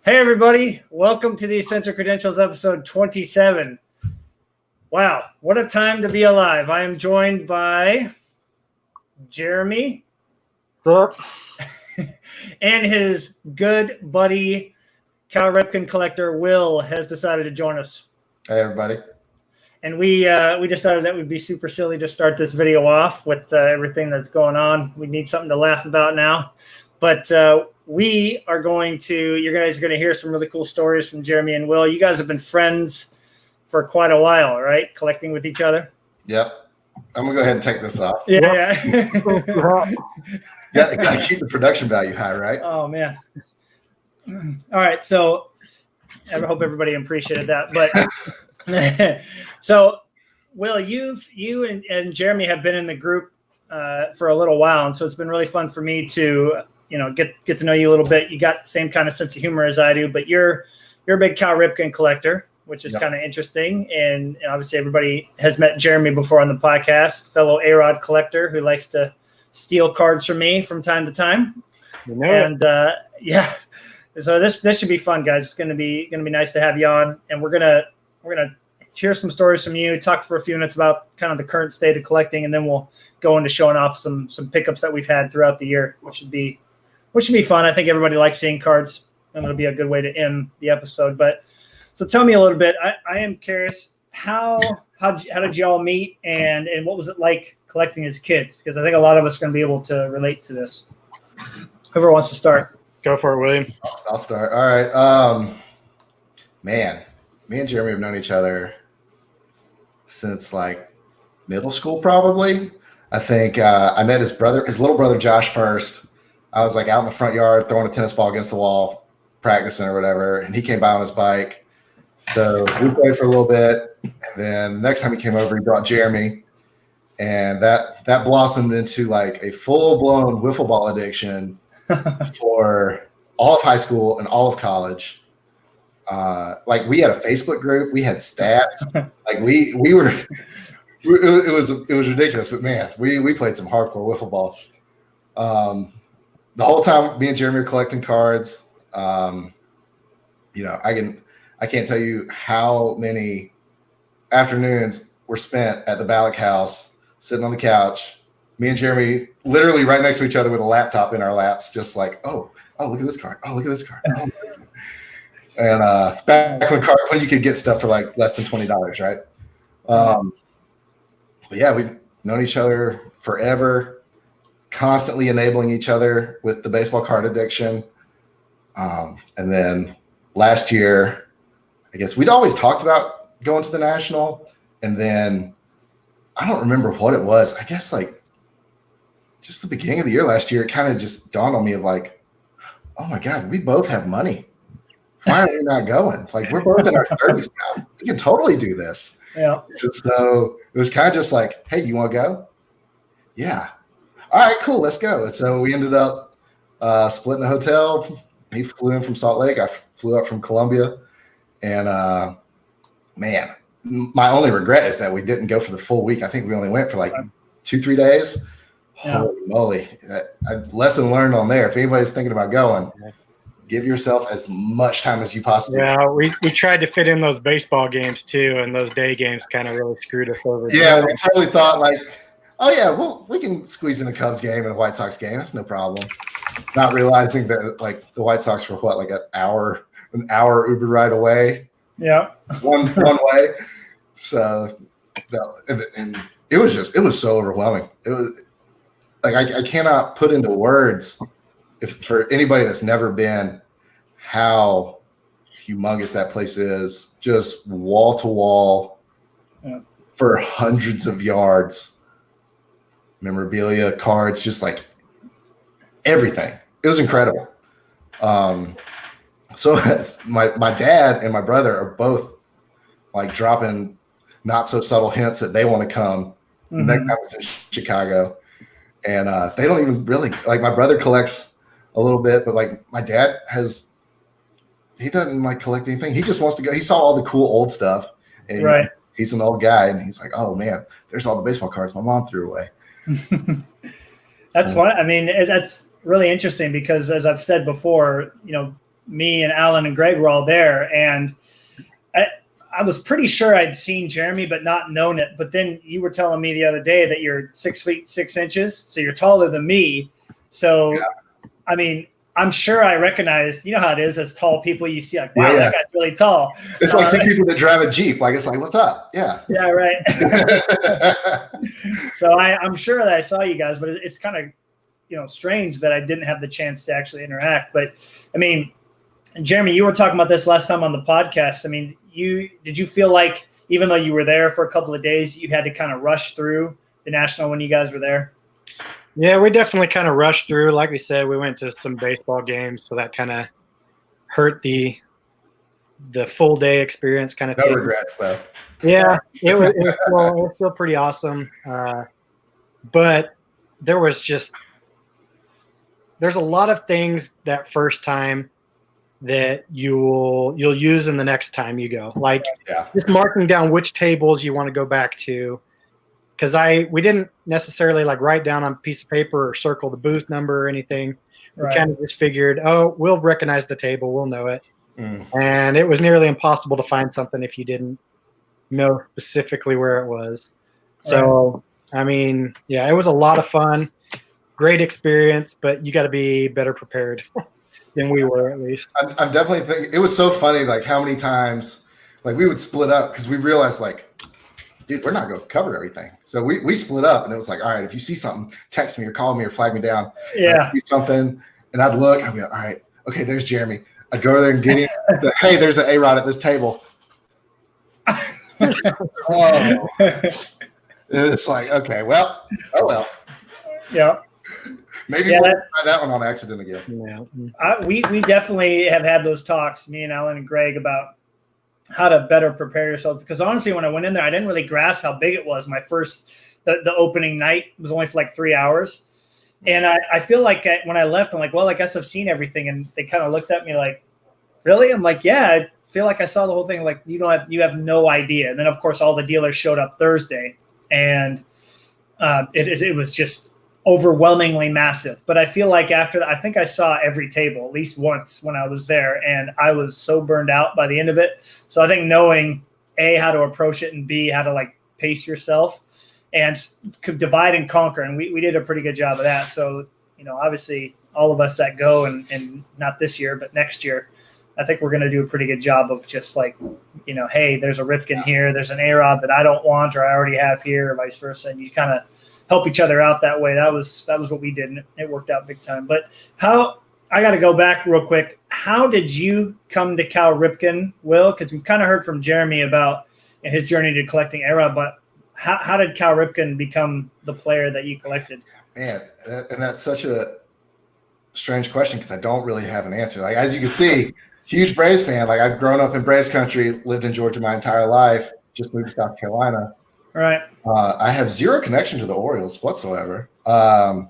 Hey, everybody. Welcome to the Essential Credentials episode 27. Wow, what a time to be alive. I am joined by Jeremy. What's up? And his good buddy, Cal Ripken collector, Will, has decided to join us. Hey, everybody. And we decided that would be super silly to start this video off with everything that's going on. We need something to laugh about now. But we are you guys are going to hear some really cool stories from Jeremy and Will. You guys have been friends for quite a while, right? Collecting with each other. Yep. I'm going to go ahead and take this off. Yeah. Got to keep the production value high, right? Oh, man. All right. So I hope everybody appreciated that. But so, Will, you and Jeremy have been in the group for a little while. And so it's been really fun for me to get to know you a little bit. You got the same kind of sense of humor as I do, but you're a big Cal Ripken collector, which is kind of interesting. And obviously everybody has met Jeremy before on the podcast, fellow A-Rod collector who likes to steal cards from me from time to time. So this should be fun, guys. It's gonna be nice to have you on, and we're gonna hear some stories from you, talk for a few minutes about kind of the current state of collecting, and then we'll go into showing off some pickups that we've had throughout the year, which should be fun. I think everybody likes seeing cards, and it'll be a good way to end the episode. But so tell me a little bit. I am curious, how did you all meet, and what was it like collecting as kids? Because I think a lot of us are going to be able to relate to this. Whoever wants to start. Go for it, William. I'll start. All right. Man, me and Jeremy have known each other since like middle school, probably. I think I met his little brother Josh first. I was like out in the front yard throwing a tennis ball against the wall, practicing or whatever, and he came by on his bike. So we played for a little bit, and then the next time he came over, he brought Jeremy, and that blossomed into like a full-blown wiffle ball addiction for all of high school and all of college. Like we had a Facebook group, we had stats, like we were. It was ridiculous, but man, we played some hardcore wiffle ball. The whole time, me and Jeremy were collecting cards. I can't tell you how many afternoons were spent at the Ballack house, sitting on the couch. Me and Jeremy literally right next to each other with a laptop in our laps, just like, oh, look at this card. Oh, look at this card. Oh, and back when you could get stuff for like less than $20, right? But yeah, we've known each other forever, constantly enabling each other with the baseball card addiction. And then last year, I guess we'd always talked about going to the National. And then I don't remember what it was. I guess like just the beginning of the year last year, it kind of just dawned on me of like, oh my God, we both have money. Why are we not going? Like we're both in our 30s now. We can totally do this. Yeah. And so it was kind of just like, hey, you want to go? Yeah. All right, cool. Let's go. And so we ended up splitting a hotel. He flew in from Salt Lake. I flew up from Columbia. And man, my only regret is that we didn't go for the full week. I think we only went for like 2-3 days. Yeah. Holy moly. Lesson learned on there. If anybody's thinking about going, give yourself as much time as you possibly can. Yeah, we tried to fit in those baseball games too, and those day games kind of really screwed us over. Yeah, we totally thought like, oh yeah, well, we can squeeze in a Cubs game and a White Sox game. That's no problem. Not realizing that like the White Sox were what, like an hour Uber ride away. Yeah. One way. So and it was so overwhelming. It was like I cannot put into words for anybody that's never been how humongous that place is. Just wall to wall for hundreds of yards. Memorabilia, cards, just everything. It was incredible. So my dad and my brother are both like dropping not so subtle hints that they want to come. Mm-hmm. Next time it's in Chicago. And they don't even really like, my brother collects a little bit, but like my dad he doesn't like collect anything. He just wants to go. He saw all the cool old stuff, and right. He's an old guy, and he's like, oh man, there's all the baseball cards my mom threw away. That's fun. I mean, that's really interesting because, as I've said before, me and Alan and Greg were all there, and I was pretty sure I'd seen Jeremy, but not known it. But then you were telling me the other day that you're 6 feet 6 inches, so you're taller than me. So, yeah. I mean, I'm sure I recognized, you know how it is as tall people, you see like, wow, that guy's really tall. It's like some people that drive a Jeep. Like, it's like, what's up? Yeah. Yeah, right. So I'm sure that I saw you guys, but it's kind of, you know, strange that I didn't have the chance to actually interact. But I mean, Jeremy, you were talking about this last time on the podcast. I mean, did you feel like even though you were there for a couple of days, you had to kind of rush through the National when you guys were there? Yeah, we definitely kind of rushed through. Like we said, we went to some baseball games, so that kind of hurt the full day experience. Kind of. No regrets, though. Yeah, it was still pretty awesome, but there's a lot of things that first time that you'll use in the next time you go, like just marking down which tables you want to go back to. Because we didn't necessarily like write down on a piece of paper or circle the booth number or anything. Right. We kind of just figured, we'll recognize the table, we'll know it. And it was nearly impossible to find something if you didn't know specifically where it was. So, I mean, yeah, it was a lot of fun, great experience, but you got to be better prepared than we were, at least. I'm definitely thinking it was so funny, like how many times like we would split up because we realized like, dude, we're not going to cover everything. So we split up, and it was like, all right, if you see something, text me or call me or flag me down. Yeah. I'd see something, and I'd look, I'd be like, all right, okay, there's Jeremy. I'd go over there and get him. Hey, there's an A-Rod at this table. Oh. It's like, okay, well, oh well. Yeah. Maybe we'll try that one on accident again. Yeah. We definitely have had those talks, me and Alan and Greg, about how to better prepare yourself, because honestly, when I went in there, I didn't really grasp how big it was. The opening night was only for like 3 hours. And I feel like when I left, I'm like, well, I guess I've seen everything. And they kind of looked at me like, really? I'm like, yeah, I feel like I saw the whole thing. Like, you have no idea. And then of course, all the dealers showed up Thursday, and it was just overwhelmingly massive. But I feel like after that, I think I saw every table at least once when I was there, and I was so burned out by the end of it. So I think knowing A, how to approach it, and B, how to like pace yourself and could divide and conquer. And we did a pretty good job of that. So, you know, obviously all of us that go and not this year, but next year, I think we're going to do a pretty good job of just like, you know, hey, there's a Ripken here, there's an A-Rod that I don't want, or I already have here, or vice versa. And you kind of help each other out that way. That was what we did, and it worked out big time. But I got to go back real quick. How did you come to Cal Ripken, Will? Because we've kind of heard from Jeremy about his journey to collecting A-Rod, but how did Cal Ripken become the player that you collected? Man, and that's such a strange question because I don't really have an answer. Like, as you can see, huge Braves fan. Like, I've grown up in Braves country, lived in Georgia my entire life, just moved to South Carolina. Right. I have zero connection to the Orioles whatsoever. But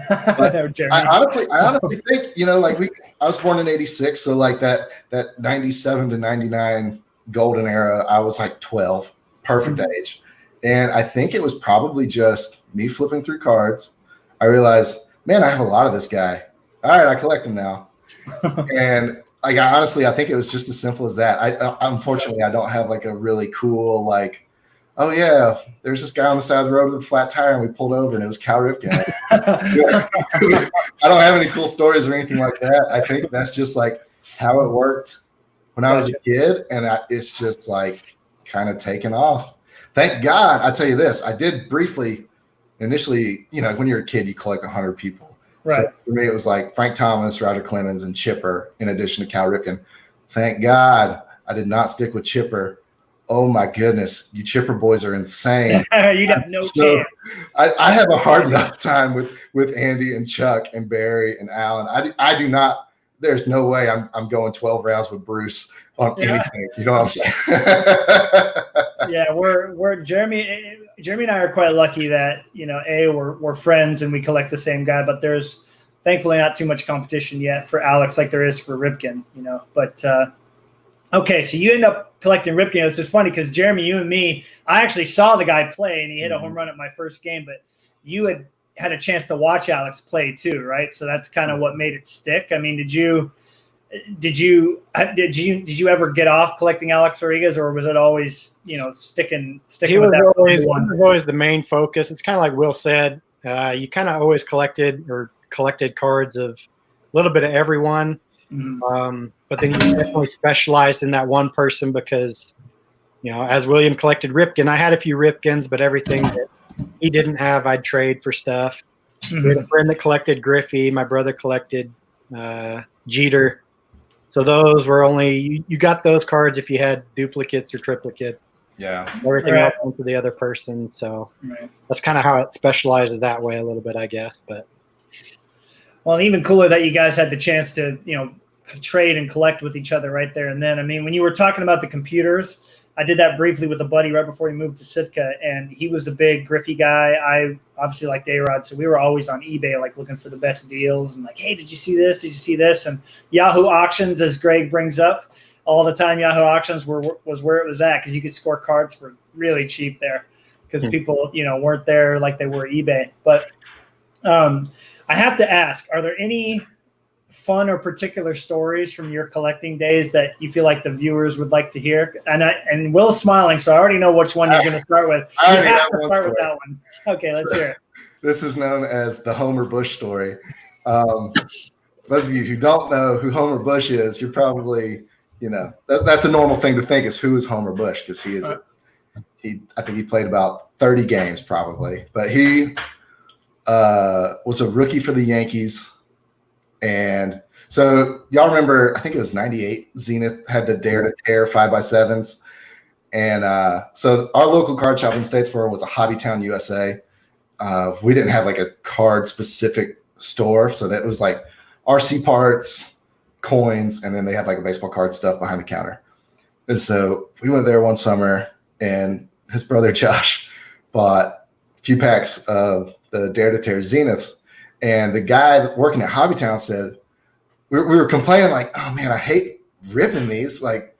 I honestly think, you know, like I was born in '86, so like that '97 to '99 golden era, I was like 12, perfect age. And I think it was probably just me flipping through cards. I realized, man, I have a lot of this guy. All right, I collect him now. And like, I think it was just as simple as that. Unfortunately, I don't have like a really cool, like, oh yeah, there's this guy on the side of the road with a flat tire and we pulled over and it was Cal Ripken. I don't have any cool stories or anything like that. I think that's just like how it worked when I was a kid, and it's just like kind of taken off. Thank God. I tell you this, I did briefly, initially, you know, when you're a kid, you collect 100 people. Right. So for me, it was like Frank Thomas, Roger Clemens, and Chipper, in addition to Cal Ripken. Thank God I did not stick with Chipper. Oh my goodness, you Chipper boys are insane. You'd have no chance. I have a hard enough time with Andy and Chuck and Barry and Alan. I do not. There's no way I'm going 12 rounds with Bruce on anything. You know what I'm saying? Yeah, we're Jeremy and I are quite lucky that, you know, we're friends and we collect the same guy, but there's thankfully not too much competition yet for Alex like there is for Ripken, you know. But okay, so you end up collecting Ripken. It's just funny because Jeremy, you and me, I actually saw the guy play and he hit a home run at my first game, but you had a chance to watch Alex play too, right? So that's kind of what made it stick. I mean, did you ever get off collecting Alex Rodriguez, or was it always sticking He with was that always, one? he was always the main focus. It's kind of like Will said. You kind of always collected cards of a little bit of everyone. Mm-hmm. But then you definitely specialized in that one person because, as William collected Ripken, I had a few Ripkins, but everything that he didn't have, I'd trade for stuff. Mm-hmm. We had a friend that collected Griffey. My brother collected Jeter. So those were only you got those cards if you had duplicates or triplicates. Yeah. Everything Right. else went to the other person. So Right. that's kind of how it specializes that way a little bit, I guess. But Well, and even cooler that you guys had the chance to trade and collect with each other right there and then. I mean, when you were talking about the computers, I did that briefly with a buddy right before he moved to Sitka, and he was a big Griffey guy. I obviously liked A-Rod, so we were always on eBay, like looking for the best deals and like, hey, did you see this? Did you see this? And Yahoo Auctions, as Greg brings up all the time, Yahoo Auctions was where it was at because you could score cards for really cheap there because people, weren't there like they were eBay. But I have to ask, are there any fun or particular stories from your collecting days that you feel like the viewers would like to hear? And Will's smiling, so I already know which one you're going to start with. You have to start with that one. Okay, let's hear it. This is known as the Homer Bush story. Those of you who don't know who Homer Bush is, you're probably, that's a normal thing to think is who is Homer Bush, because I think he played about 30 games probably, but he was a rookie for the Yankees. And so y'all remember, I think it was 98, Zenith had the Dare to Tear 5x7s. And so our local card shop in Statesboro was a Hobbytown USA. We didn't have like a card specific store. So that was like RC parts, coins, and then they had like a baseball card stuff behind the counter. And so we went there one summer and his brother Josh bought a few packs of the Dare to Tear Zeniths. And the guy working at Hobbytown said, we were complaining like, oh man, I hate ripping these. Like,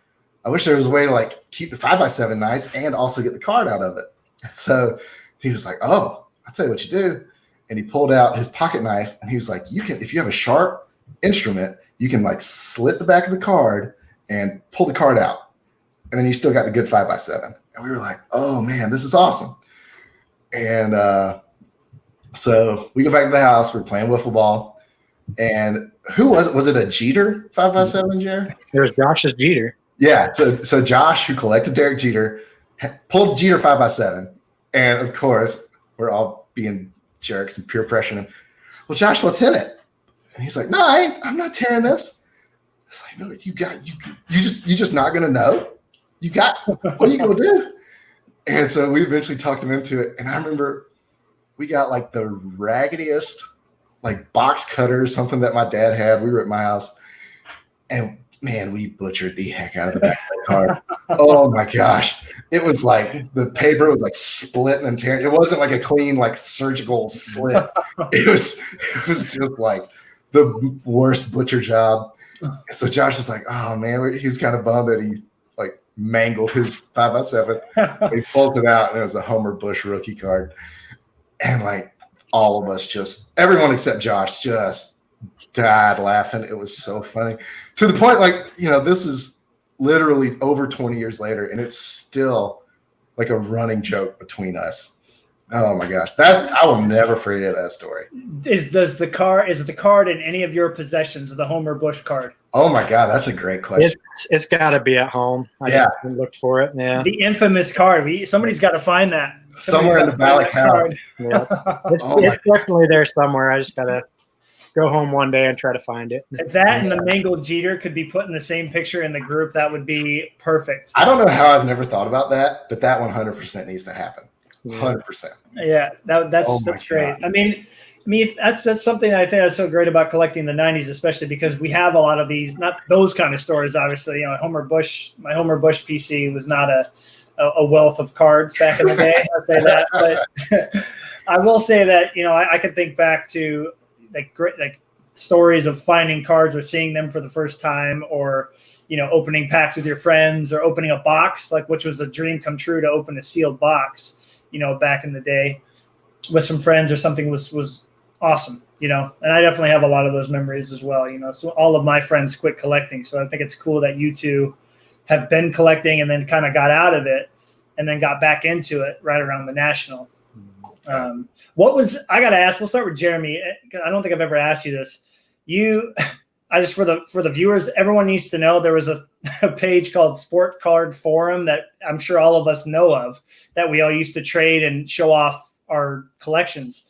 I wish there was a way to like keep the 5x7 nice and also get the card out of it. And so he was like, oh, I'll tell you what you do. And he pulled out his pocket knife and he was like, if you have a sharp instrument, you can like slit the back of the card and pull the card out. And then you still got the good 5x7. And we were like, oh man, this is awesome. And, so we go back to the house. We're playing wiffle ball, and who was it? Was it a Jeter 5x7, Jared? There's Josh's Jeter. Yeah. So Josh, who collected Derek Jeter, pulled Jeter 5x7, and of course we're all being jerks and peer pressuring him. Well, Josh, what's in it? And he's like, no, I'm not tearing this. It's like, no, you just not gonna know. What are you gonna do? And so we eventually talked him into it, and I remember. We got like the raggediest like box cutter, something that my dad had. We were at my house, and man, we butchered the heck out of the back of the card. Oh my gosh. It was like the paper was like splitting and tearing. It wasn't like a clean, like surgical slit. It was just like the worst butcher job. So Josh was like, oh man, he was kind of bummed that he like mangled his 5x7. He pulled it out and it was a Homer Bush rookie card. And like all of us everyone except Josh just died laughing. It was so funny to the point, like, this is literally over 20 years later and it's still like a running joke between us. Oh my gosh. I will never forget that story. Is the card in any of your possessions, the Homer Bush card? Oh my God. That's a great question. It's gotta be at home. I haven't looked for it. Yeah. The infamous card. Somebody's got to find that. Somewhere in the Ballack house. Yeah. It's definitely there somewhere. I just gotta go home one day and try to find it. If that and the mangled Jeter could be put in the same picture in the group, that would be perfect. I don't know how I've never thought about that, but that 100% needs to happen. 100%. Yeah, that's great. God. I mean, that's something I think that's so great about collecting the 90s, especially because we have a lot of these, not those kind of stories, obviously. My Homer Bush PC was not a wealth of cards back in the day. I'll say that, but I will say that I can think back to like stories of finding cards or seeing them for the first time, or opening packs with your friends, or opening a box, like which was a dream come true to open a sealed box. Back in the day with some friends or something was awesome. you know, and I definitely have a lot of those memories as well, you know. So all of my friends quit collecting. So I think it's cool that you two have been collecting and then kind of got out of it and then got back into it right around the National. What was, I got to ask, we'll start with Jeremy. I don't think I've ever asked you this. I just, for the viewers, everyone needs to know there was a page called Sport Card Forum that I'm sure all of us know of, that we all used to trade and show off our collections.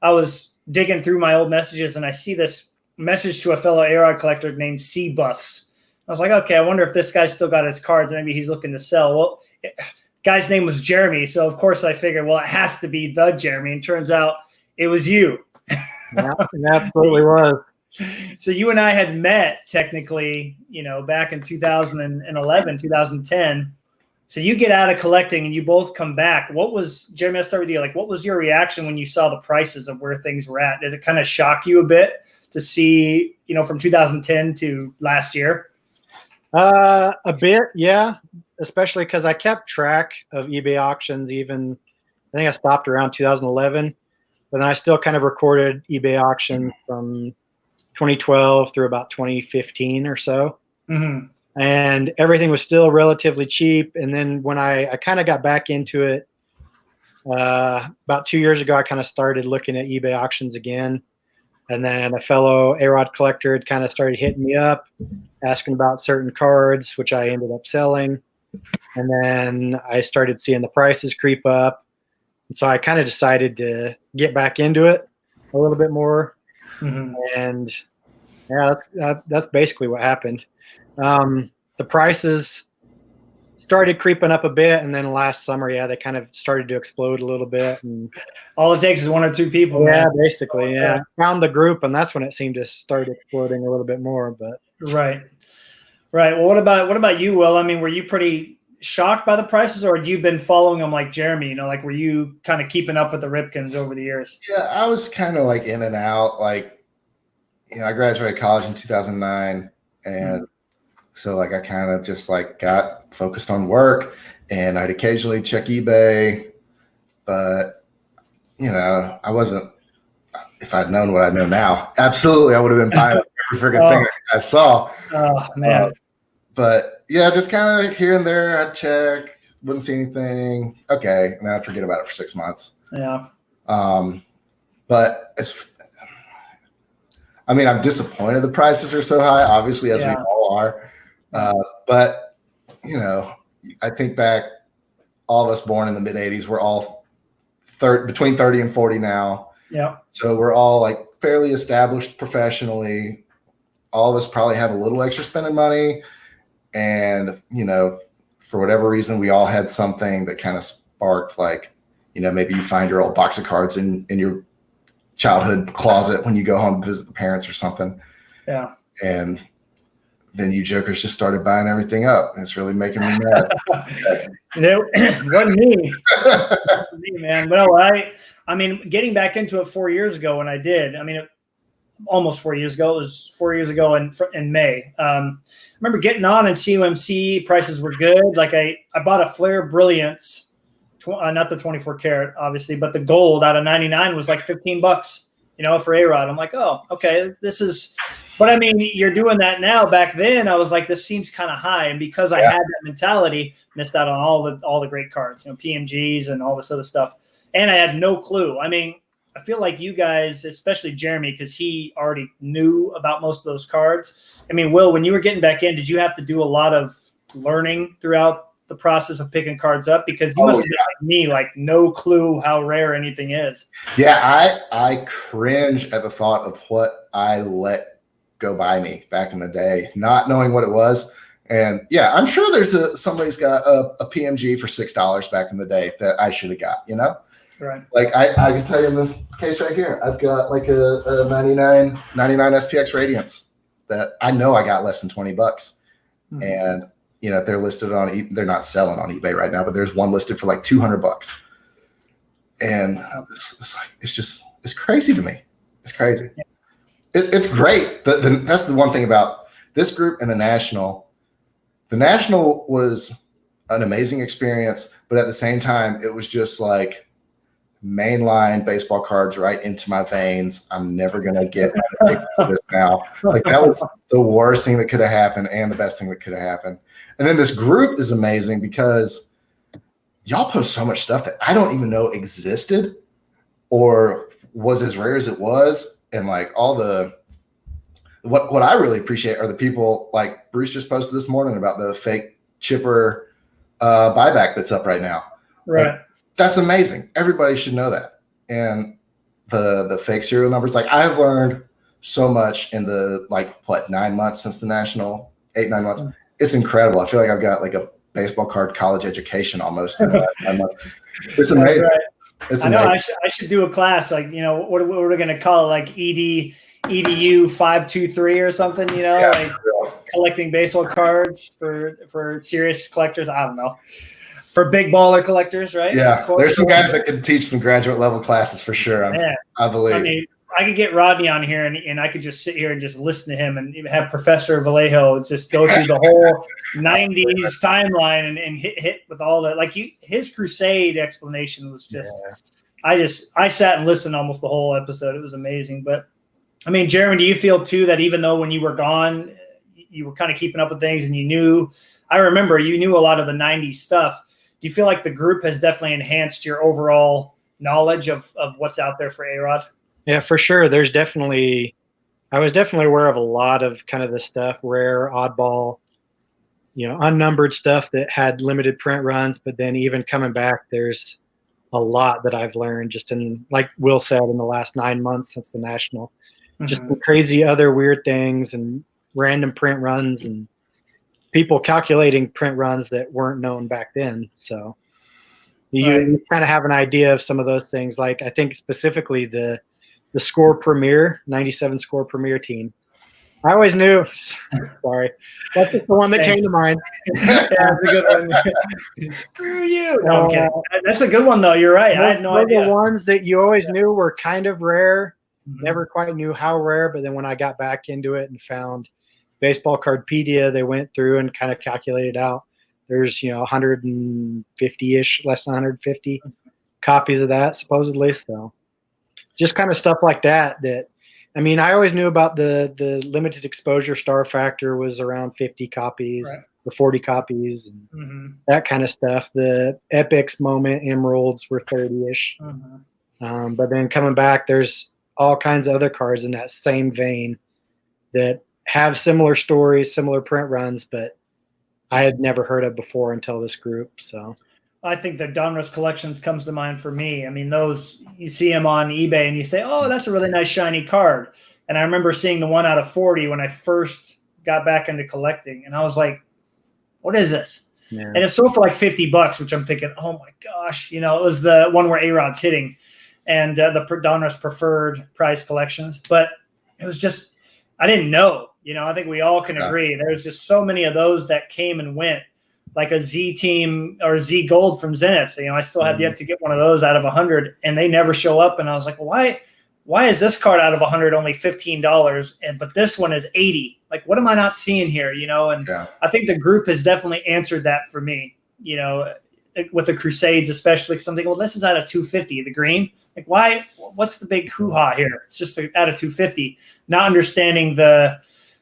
I was digging through my old messages and I see this message to a fellow A-Rod collector named C Buffs. I was like, okay, I wonder if this guy's still got his cards. Maybe he's looking to sell. Well, guy's name was Jeremy. So of course I figured, well, it has to be the Jeremy. And turns out it was you. Yeah, it absolutely was. So you and I had met technically, you know, back in 2011, 2010. So you get out of collecting and you both come back. What was, Jeremy, I'll start with you. Like, what was your reaction when you saw the prices of where things were at? Did it kind of shock you a bit to see, you know, from 2010 to last year? A bit, yeah, especially because I kept track of eBay auctions. Even I think I stopped around 2011, but then I still kind of recorded eBay auctions from 2012 through about 2015 or so. Mm-hmm. And everything was still relatively cheap. And then when I kind of got back into it about 2 years ago, I kind of started looking at eBay auctions again. And then a fellow A-Rod collector had kind of started hitting me up, asking about certain cards, which I ended up selling. And then I started seeing the prices creep up. And so I kind of decided to get back into it a little bit more. Mm-hmm. And yeah, that's basically what happened. The prices started creeping up a bit, and then last summer, yeah, they kind of started to explode a little bit. And all it takes is one or two people. Yeah, man. Basically, yeah. Found the group, and that's when it seemed to start exploding a little bit more. But right. Well, what about you, Will? I mean, were you pretty shocked by the prices, or had you been following them like Jeremy? You know, like were you kind of keeping up with the Ripkins over the years? Yeah, I was kind of like in and out. Like, you know, I graduated college in 2009, and so like I kind of just like got focused on work, and I'd occasionally check eBay, but you know, I wasn't. If I'd known what I know now, absolutely, I would have been buying every freaking thing I saw. Oh man! But yeah, just kind of here and there, I'd check, wouldn't see anything. Okay, and then I'd forget about it for 6 months. Yeah. But I mean, I'm disappointed the prices are so high, obviously, as we all are. But, you know, I think back, all of us born in the mid-'80s, we're all between 30 and 40 now. Yeah. So we're all like fairly established professionally. All of us probably have a little extra spending money. And, you know, for whatever reason, we all had something that kind of sparked, like, you know, maybe you find your old box of cards in your childhood closet when you go home to visit the parents or something. Yeah. And then you jokers just started buying everything up. It's really making me mad. It wasn't me. Man. Well, I mean, getting back into it 4 years ago when I did, I mean, almost 4 years ago, it was 4 years ago in May. I remember getting on in CUMC, prices were good. Like I bought a Flair Brilliance, not the 24 karat, obviously, but the gold out of 99 was like $15, you know, for A-Rod. I'm like, oh, okay, this is, but I mean, you're doing that now. Back then, I was like, this seems kind of high. And because I had that mentality, missed out on all the great cards, you know, PMGs and all this other stuff. And I had no clue. I mean, I feel like you guys, especially Jeremy, because he already knew about most of those cards. I mean, Will, when you were getting back in, did you have to do a lot of learning throughout the process of picking cards up? Because you must have been like me, like no clue how rare anything is. Yeah, I cringe at the thought of what I let go by me back in the day, not knowing what it was. And yeah, I'm sure there's somebody's got a PMG for $6 back in the day that I should have got, you know? Right. Like I can tell you in this case right here, I've got like a 99 SPX Radiance that I know I got less than $20. Mm-hmm. And you know, they're listed on, they're not selling on eBay right now, but there's one listed for like $200. And it's crazy to me. It's crazy. Yeah. It's great. That's the one thing about this group and the National. The National was an amazing experience, but at the same time, it was just like, mainline baseball cards right into my veins. I'm never going to get addicted to this now. Like, that was the worst thing that could have happened and the best thing that could have happened. And then this group is amazing because y'all post so much stuff that I don't even know existed or was as rare as it was. And like all the, what I really appreciate are the people like Bruce just posted this morning about the fake chipper buyback that's up right now. Right. Like, that's amazing. Everybody should know that. And the fake serial numbers, like I have learned so much in the 9 months since the national, 8-9 months. It's incredible. I feel like I've got like a baseball card college education almost in the last 9 months. It's amazing. Right. It's I know. amazing. I should do a class like, you know, what we're going to call it, like EDU 523 or something, you know, Yeah, like collecting baseball cards for serious collectors. I don't know. For big baller collectors, right? Yeah, there's some guys that can teach some graduate level classes for sure. I believe. I mean, I could get Rodney on here and I could just sit here and just listen to him and even have Professor Vallejo just go through the whole 90s timeline and hit with all that. Like his Crusade explanation was just, I sat and listened almost the whole episode. It was amazing. But I mean, Jeremy, do you feel too that even though when you were gone, you were kind of keeping up with things and I remember you knew a lot of the 90s stuff. Do you feel like the group has definitely enhanced your overall knowledge of what's out there for A-Rod? Yeah, for sure. I was definitely aware of a lot of kind of the stuff, rare, oddball, unnumbered stuff that had limited print runs. But then even coming back, there's a lot that I've learned just in, like Will said, in the last 9 months since the national, just the crazy other weird things and random print runs and people calculating print runs that weren't known back then. So you kind of have an idea of some of those things. Like I think specifically the Score Premier, 97 Score Premier team. I always knew, sorry, that's just the one that came to mind. Yeah, that's a good one. Screw you. No, I'm kidding. That's a good one though. You're right. I had no idea. The ones that you always knew were kind of rare. Never quite knew how rare, but then when I got back into it and found Baseball Cardpedia, they went through and kind of calculated out. There's 150-ish, less than 150 copies of that supposedly. So just kind of stuff like that. I mean, I always knew about the limited exposure star factor was around 50 copies or 40 copies and that kind of stuff. The Epics moment emeralds were 30-ish. But then coming back, there's all kinds of other cards in that same vein that have similar stories, similar print runs, but I had never heard of before until this group. So I think the Donruss Collections comes to mind for me. I mean, those, you see them on eBay and you say, oh, that's a really nice shiny card. And I remember seeing the 1 out of 40 when I first got back into collecting. And I was like, what is this? Yeah. And it sold for like $50, which I'm thinking, oh my gosh, it was the one where A-Rod's hitting and the Donruss Preferred Prize Collections. But it was just, I didn't know. I think we all can agree. There's just so many of those that came and went, like a Z team or Z Gold from Zenith. I still have yet to get one of those out of 100, and they never show up. And I was like, well, why is this card out of 100 only $15, but this one is 80? Like, what am I not seeing here? And I think the group has definitely answered that for me. With the Crusades, especially, because I'm thinking, well, this is out of 250, the green. Like, why? What's the big hoo-ha here? It's just out of 250. Not understanding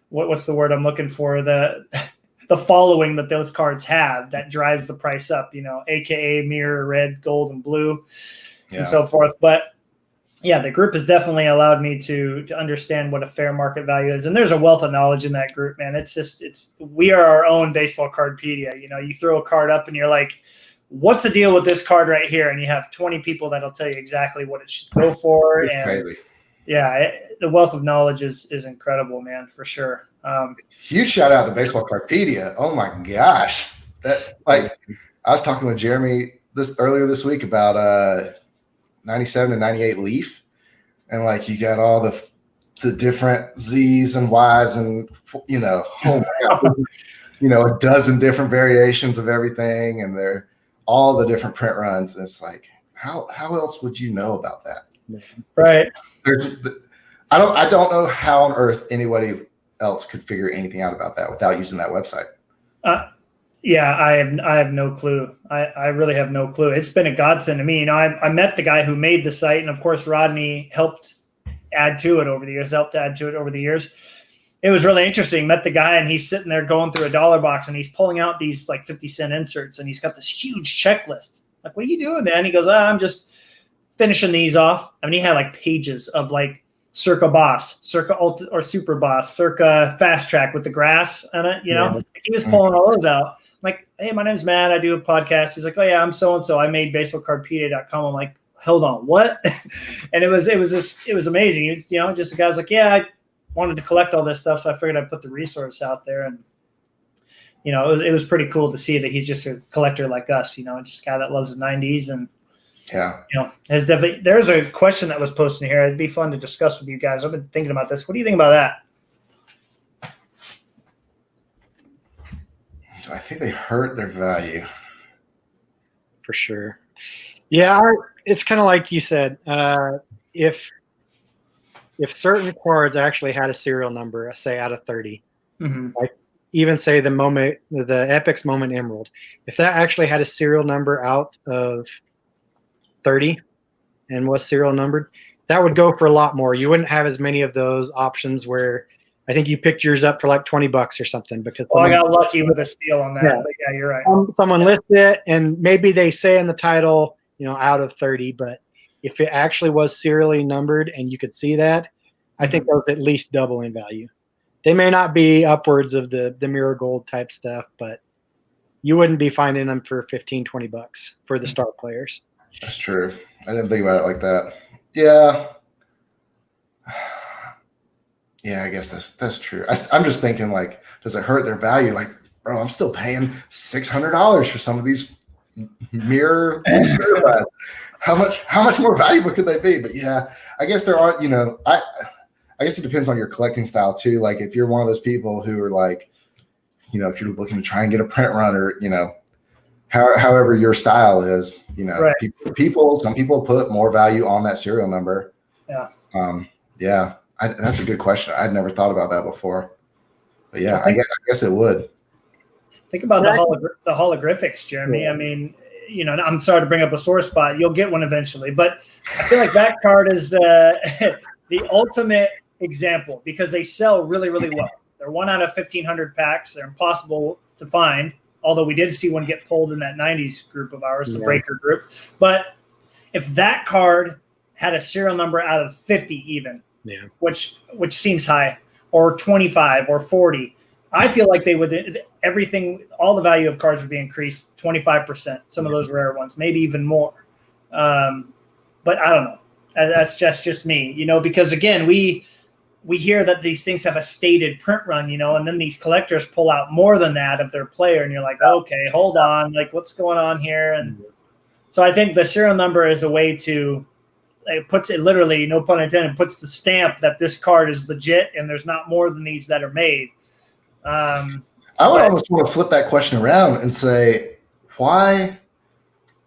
what's the word I'm looking for? The following that those cards have that drives the price up, AKA mirror, red, gold, and blue, and so forth. But yeah, the group has definitely allowed me to understand what a fair market value is. And there's a wealth of knowledge in that group, man. We are our own Baseball Cardpedia. You throw a card up and you're like, what's the deal with this card right here? And you have 20 people that'll tell you exactly what it should go for. It's crazy. Yeah, the wealth of knowledge is incredible, man, for sure. Huge shout out to Baseball Cardpedia. Oh my gosh. I was talking with Jeremy earlier this week about 97 and 98 Leaf. And you got all the different Z's and Y's and oh my God, a dozen different variations of everything, and they're all the different print runs. And it's like, how else would you know about that? Right. I don't know how on earth anybody else could figure anything out about that without using that website. Yeah, I have no clue. I really have no clue. It's been a godsend to me. I met the guy who made the site, and of course Rodney helped add to it over the years. It was really interesting. Met the guy, and he's sitting there going through a dollar box, and he's pulling out these like 50-cent inserts, and he's got this huge checklist. Like, what are you doing, man? He goes, I'm just finishing these off. I mean, he had like pages of like Circa Boss, Circa Ultra or Super Boss, Circa Fast Track with the grass on it. He was pulling all those out. I'm like, hey, my name's Matt. I do a podcast. He's like, oh yeah, I'm so and so. I made baseballcardpda.com. I'm like, hold on, what? And it was amazing. He was, just the guy's like, yeah, I wanted to collect all this stuff, so I figured I'd put the resource out there. And it was pretty cool to see that he's just a collector like us. Just a guy that loves the '90s and. Yeah. Has definitely. There's a question that was posted here. It'd be fun to discuss with you guys. I've been thinking about this. What do you think about that? I think they hurt their value. For sure. Yeah, it's kind of like you said. If certain cards actually had a serial number, say out of 30, like even say the Epic's Moment Emerald, if that actually had a serial number out of 30 and was serial numbered, that would go for a lot more. You wouldn't have as many of those options where I think you picked yours up for like $20 or something because I got lucky with a steal on that. Yeah. But yeah, you're right. Someone listed it and maybe they say in the title, out of 30, but if it actually was serially numbered and you could see that, I think that was at least double in value. They may not be upwards of the mirror gold type stuff, but you wouldn't be finding them for $15-$20 for the star players. That's true. I didn't think about it like that. Yeah. Yeah, I guess that's true. I'm just thinking, like, does it hurt their value? Like, bro, I'm still paying $600 for some of these mirror certifieds. How much more valuable could they be? But yeah, I guess there are, I guess it depends on your collecting style too. Like if you're one of those people who are like, if you're looking to try and get a print run or, however your style is, right. Some people put more value on that serial number. Yeah. Yeah. That's a good question. I'd never thought about that before, but yeah, I guess it would. Think about the holographics, Jeremy. Yeah. I mean, I'm sorry to bring up a sore spot. You'll get one eventually, but I feel like that card is the ultimate example because they sell really, really well. They're 1 out of 1,500 packs. They're impossible to find. Although we did see one get pulled in that 90s group of ours, the Breaker group. But if that card had a serial number out of 50 even, which seems high, or 25 or 40, I feel like they would all the value of cards would be increased 25%, some of those rare ones, maybe even more. But I don't know. That's just me, because again, we hear that these things have a stated print run, and then these collectors pull out more than that of their player, and you're like, okay, hold on, like what's going on here? And so I think the serial number is a way to, it puts it literally, no pun intended, puts the stamp that this card is legit and there's not more than these that are made. I would almost want to flip that question around and say, why?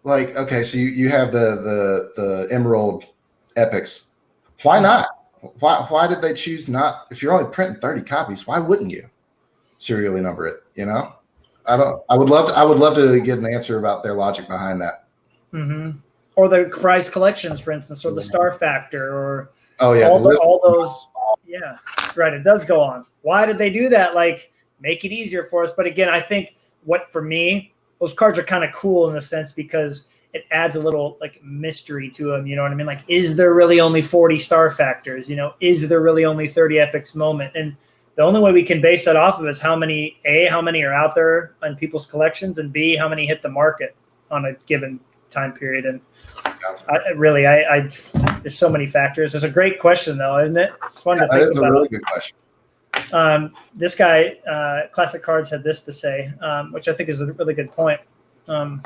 Like, okay, so you have the Emerald Epics. Why not? Why did they choose not? If you're only printing 30 copies, why wouldn't you serially number it? I would love to get an answer about their logic behind that. Mm-hmm. Or the prize collections, for instance, or the Star Factor, or all those. Yeah, right. It does go on. Why did they do that? Like, make it easier for us. But again, I think for me, those cards are kind of cool in a sense because it adds a little like mystery to them. You know what I mean? Like, is there really only 40 Star Factors? Is there really only 30 Epics Moment? And the only way we can base that off of is how many are out there in people's collections, and B, how many hit the market on a given time period. And there's so many factors. It's a great question though, isn't it? It's fun to think about. That is a really good question. This guy, Classic Cards, had this to say, which I think is a really good point. And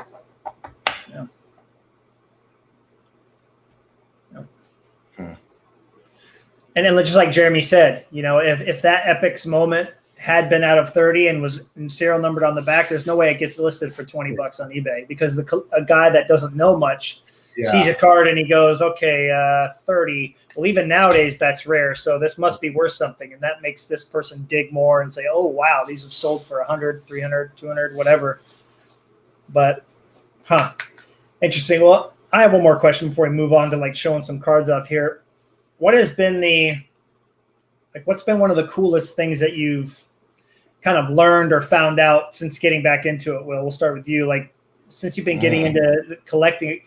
then just like Jeremy said, if that Epic's Moment had been out of 30 and was serial numbered on the back, there's no way it gets listed for $20 on eBay because a guy that doesn't know much sees a card and he goes, okay, 30. Well, even nowadays that's rare. So this must be worth something. And that makes this person dig more and say, oh, wow, these have sold for 100, 300, 200, whatever. But, interesting. Well, I have one more question before we move on to like showing some cards off here. What has been what's been one of the coolest things that you've kind of learned or found out since getting back into it? Will, we'll start with you. Like, since you've been getting into collecting,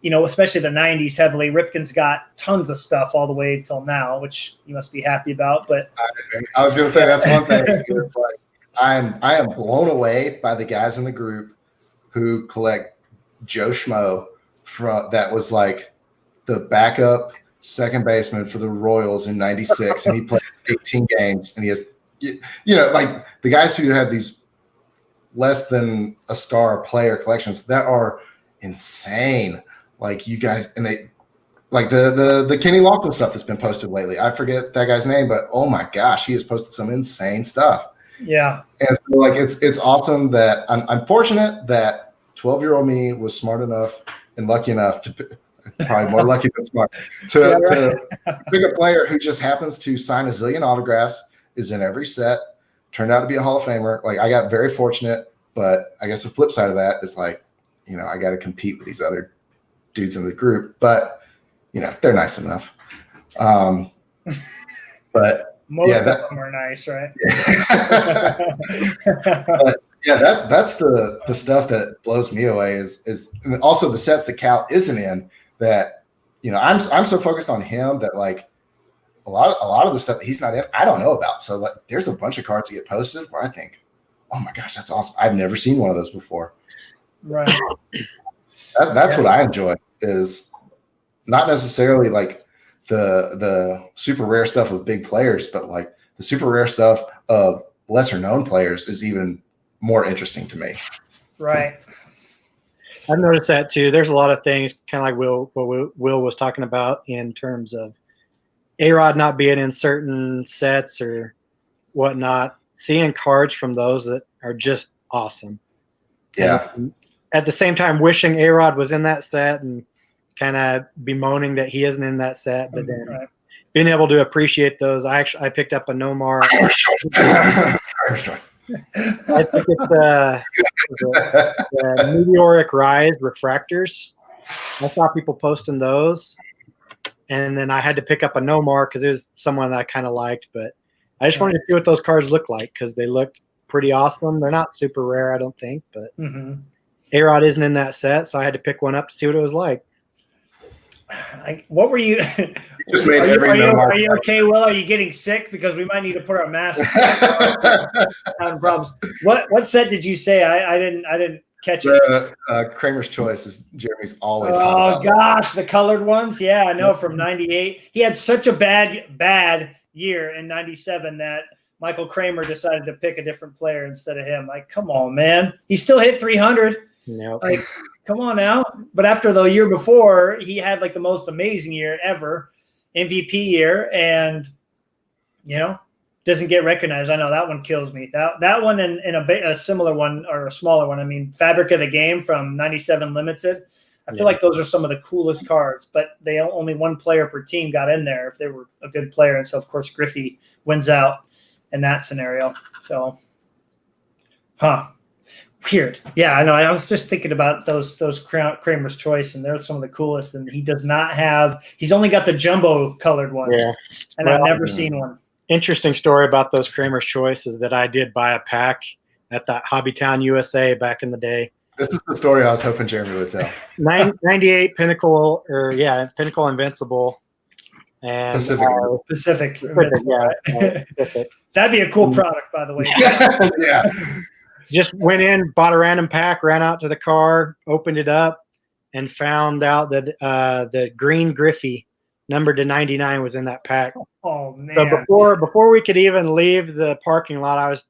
especially the 90s heavily, Ripken's got tons of stuff all the way till now, which you must be happy about. But I was going to say that's one thing. It's like I am blown away by the guys in the group who collect Joe Schmo that was like the backup second baseman for the Royals in '96, and he played 18 games, and he has, like the guys who have these less than a star player collections that are insane. Like you guys, and they like the Kenny Lofton stuff that's been posted lately. I forget that guy's name, but oh my gosh, he has posted some insane stuff. Yeah, and so like it's awesome that I'm fortunate that 12-year-old me was smart enough and lucky enough to. Probably more lucky than smart to pick a player who just happens to sign a zillion autographs, is in every set, turned out to be a Hall of Famer. Like I got very fortunate, but I guess the flip side of that is like, I got to compete with these other dudes in the group, but they're nice enough. But most of them are nice, right? But yeah, that's the stuff that blows me away is also the sets that Cal isn't in. That I'm so focused on him that like a lot of the stuff that he's not in, I don't know about. So like there's a bunch of cards that get posted where I think, oh my gosh, that's awesome. I've never seen one of those before. Right. That's what I enjoy, is not necessarily like the super rare stuff of big players, but like the super rare stuff of lesser known players is even more interesting to me. Right. I've noticed that too. There's a lot of things, kind of like Will was talking about, in terms of A-Rod not being in certain sets or whatnot. Seeing cards from those that are just awesome. Yeah. And at the same time, wishing A-Rod was in that set and kind of bemoaning that he isn't in that set, but then being able to appreciate those. I picked up a Nomar. I think it's the Meteoric Rise refractors. I saw people posting those, and then I had to pick up a Nomar because it was someone that I kind of liked. But I just wanted to see what those cards look like because they looked pretty awesome. They're not super rare, I don't think, but A-Rod isn't in that set, so I had to pick one up to see what it was like. What were you? Just made are you okay, Will? Are you getting sick? Because we might need to put our masks on. Having problems. What set did you say? I didn't catch it. Kramer's Choice is Jeremy's always. Oh gosh, the colored ones. Yeah, I know, from '98. He had such a bad year in '97 that Michael Kramer decided to pick a different player instead of him. Like, come on, man. He still hit 300. Nope. Like, come on now. But after the year before, he had like the most amazing year ever, MVP year, and doesn't get recognized. I know that one kills me. That one and a similar one, or a smaller one. I mean, Fabric of the Game from '97 Limited. I feel like those are some of the coolest cards, but only one player per team got in there if they were a good player, and so of course Griffey wins out in that scenario. So, weird. Yeah, I know. I was just thinking about those Kramer's Choice, and they're some of the coolest. And he does not have. He's only got the jumbo colored ones. Yeah, and I've never seen one. Interesting story about those Kramer's Choice is that I did buy a pack at that Hobbytown USA back in the day. This is the story I was hoping Jeremy would tell. 98 Pinnacle, Pinnacle Invincible. And Pacific. Pacific. That'd be a cool product, by the way. Yeah. Just went in, bought a random pack, ran out to the car, opened it up, and found out that the green Griffey numbered to 99 was in that pack. Oh man! So before we could even leave the parking lot, I was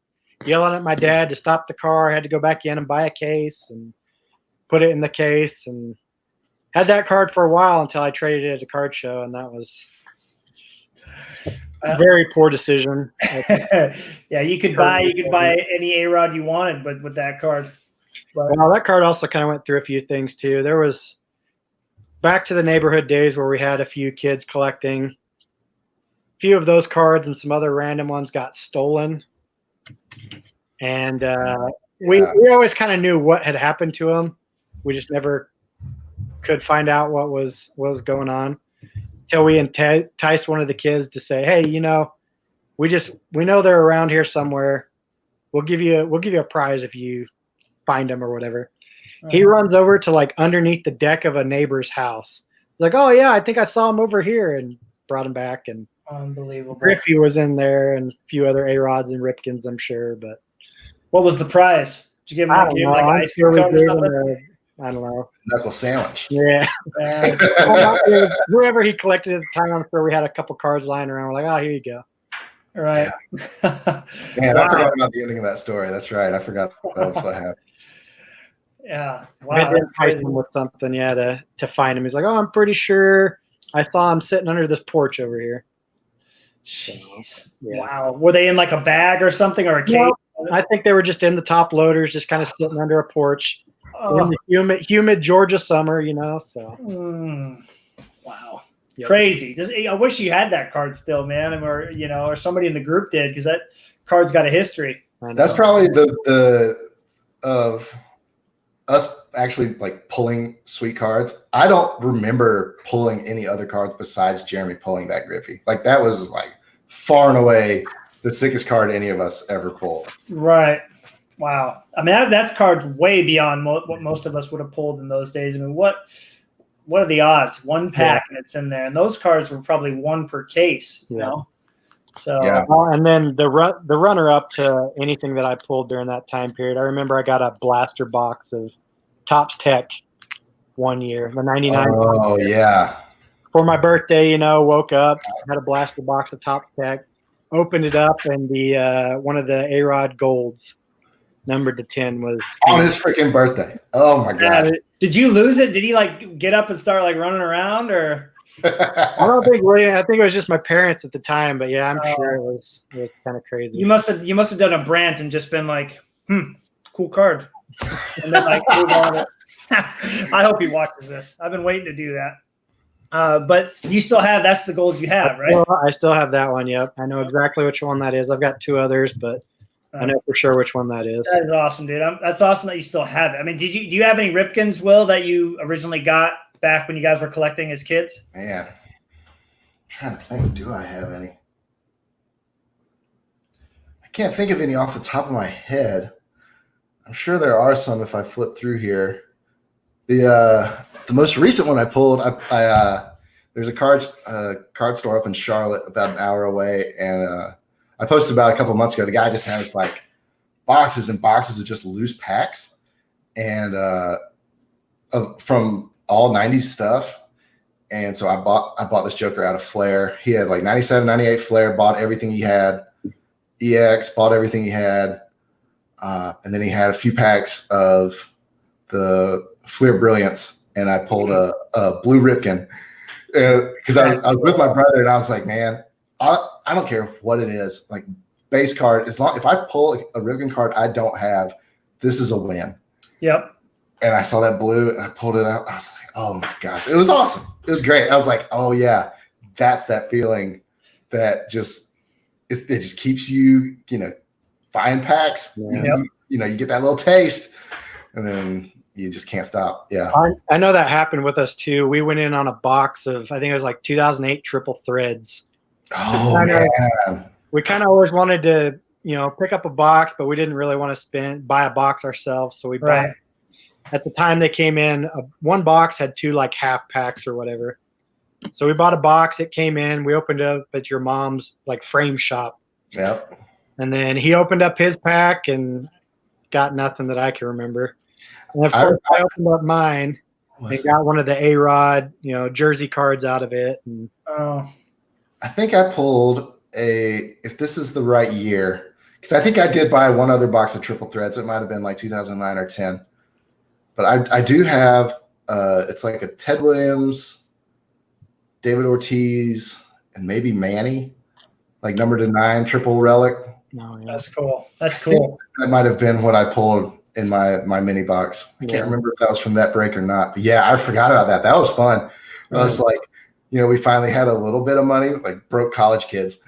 yelling at my dad to stop the car. I had to go back in and buy a case and put it in the case, and had that card for a while until I traded it at a card show, and that was a very poor decision. Yeah, you could buy any A-Rod you wanted, but with that card. Well, that card also kind of went through a few things too. There was back to the neighborhood days where we had a few kids collecting. A few of those cards and some other random ones got stolen. And we always kind of knew what had happened to them. We just never could find out what was going on until we enticed one of the kids to say, "Hey, we know they're around here somewhere. We'll give you a prize if you find them or whatever." He runs over to like underneath the deck of a neighbor's house. He's like, "Oh yeah, I think I saw him over here," and brought him back. And unbelievable. Griffey was in there and a few other A-Rods and Ripkins, I'm sure. But what was the prize? Did you give him like ice cream cone or something? I don't know. Knuckle sandwich. Yeah. Whoever he collected at the time, I'm sure we had a couple cards lying around. We're like, "Oh, here you go." Right. Yeah. Man, wow. I forgot about the ending of that story. That's right. I forgot that was what happened. Yeah. Wow. I did entice him with something, to find him. He's like, "Oh, I'm pretty sure I saw him sitting under this porch over here." Jeez. Yeah. Wow. Were they in like a bag or something or a cage? No, I think they were just in the top loaders, just kind of sitting under a porch in the humid Georgia summer, so. Wow. Yep. Crazy. I wish you had that card still, man, or somebody in the group did, because that card's got a history. That's probably the of us actually like pulling sweet cards. I don't remember pulling any other cards besides Jeremy pulling that Griffey. Like that was like far and away the sickest card any of us ever pulled. Right. Wow. I mean, that's cards way beyond what most of us would have pulled in those days. I mean, what are the odds? One pack and it's in there. And those cards were probably one per case, you know? So, and then the runner up to anything that I pulled during that time period, I remember I got a blaster box of Topps Tech one year, the 99. Oh, yeah. For my birthday, woke up, had a blaster box of Topps Tech, opened it up, and the one of the A-Rod Golds, numbered to 10, was on his freaking birthday. Oh my god! Did you lose it? Did he like get up and start like running around, or? I don't think William. I think it was just my parents at the time, but yeah, I'm sure it was kind of crazy. You must have done a Brant and just been like, cool card, and then like move on. I hope he watches this. I've been waiting to do that. But you still have, that's the gold you have, right? I still have that one. Yep, I know exactly which one that is. I've got two others, but I know for sure which one that is. That is awesome, dude. That's awesome that you still have it. I mean, do you have any Ripkins, Will, that you originally got back when you guys were collecting as kids? Man, I'm trying to think. Do I have any? I can't think of any off the top of my head. I'm sure there are some if I flip through here. The most recent one I pulled, there's a card store up in Charlotte about an hour away, and I posted about a couple of months ago. The guy just has like boxes and boxes of just loose packs, and from all 90s stuff. And so I bought this Joker out of Flair. He had like 97, 98 Flair, bought everything he had. EX, bought everything he had. And then he had a few packs of the Fleer Brilliance, and I pulled a blue Ripken. Because I was with my brother, and I was like, man, I don't care what it is. Like base card, if I pull a Ripken card I don't have, this is a win. Yep. And I saw that blue, and I pulled it out. I was like, oh my gosh, it was awesome. It was great. I was like, oh yeah, that's that feeling that just it just keeps you, buying packs. Yeah. You get that little taste, and then you just can't stop. Yeah. I know that happened with us too. We went in on a box of, I think it was like 2008 Triple Threads. Oh man. We kind of always wanted to, pick up a box, but we didn't really want to buy a box ourselves. So we bought. At the time they came in, one box had two like half packs or whatever. So we bought a box. It came in. We opened it up at your mom's like frame shop. Yep. And then he opened up his pack and got nothing that I can remember. And of course, I opened up mine and got one of the A-Rod, jersey cards out of it. And I think I pulled if this is the right year, because I think I did buy one other box of Triple Threads. It might have been like 2009 or 10. But I do have, it's like a Ted Williams, David Ortiz, and maybe Manny, like number 9 triple relic. No, yeah. That's cool. That's cool. That might have been what I pulled in my mini box. I Yeah. can't remember if that was from that break or not. But yeah, I forgot about that. That was fun. I was like, we finally had a little bit of money, like broke college kids.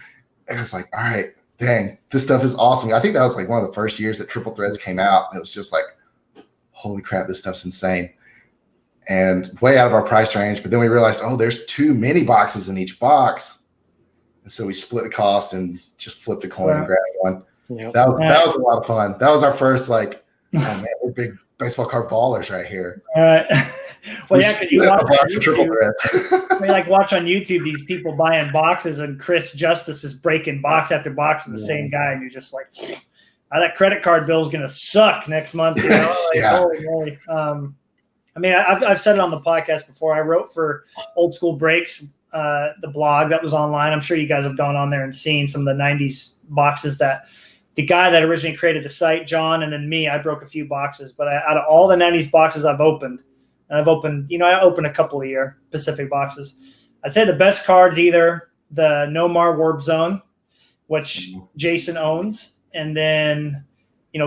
And it's like, all right, dang, this stuff is awesome. I think that was like one of the first years that Triple Threads came out. It was just like, holy crap, this stuff's insane. And way out of our price range. But then we realized, there's 2 mini boxes in each box. And so we split the cost and just flipped a coin and grabbed one. Yep. That was a lot of fun. That was our first like, oh man, we're big baseball card ballers right here. Well, yeah, because you watch Triple Threads. we like watch on YouTube these people buying boxes, and Chris Justice is breaking box after box of the same guy, and you're just like, that credit card bill is gonna suck next month. Holy moly. I mean, I've said it on the podcast before. I wrote for Old School Breaks, the blog that was online. I'm sure you guys have gone on there and seen some of the 90s boxes that the guy that originally created the site, John, and then me, I broke a few boxes. But out of all the 90s boxes I've opened, and I've opened, I open a couple a year, Pacific boxes. I'd say the best cards, either the Nomar Warp Zone, which Jason owns, and then,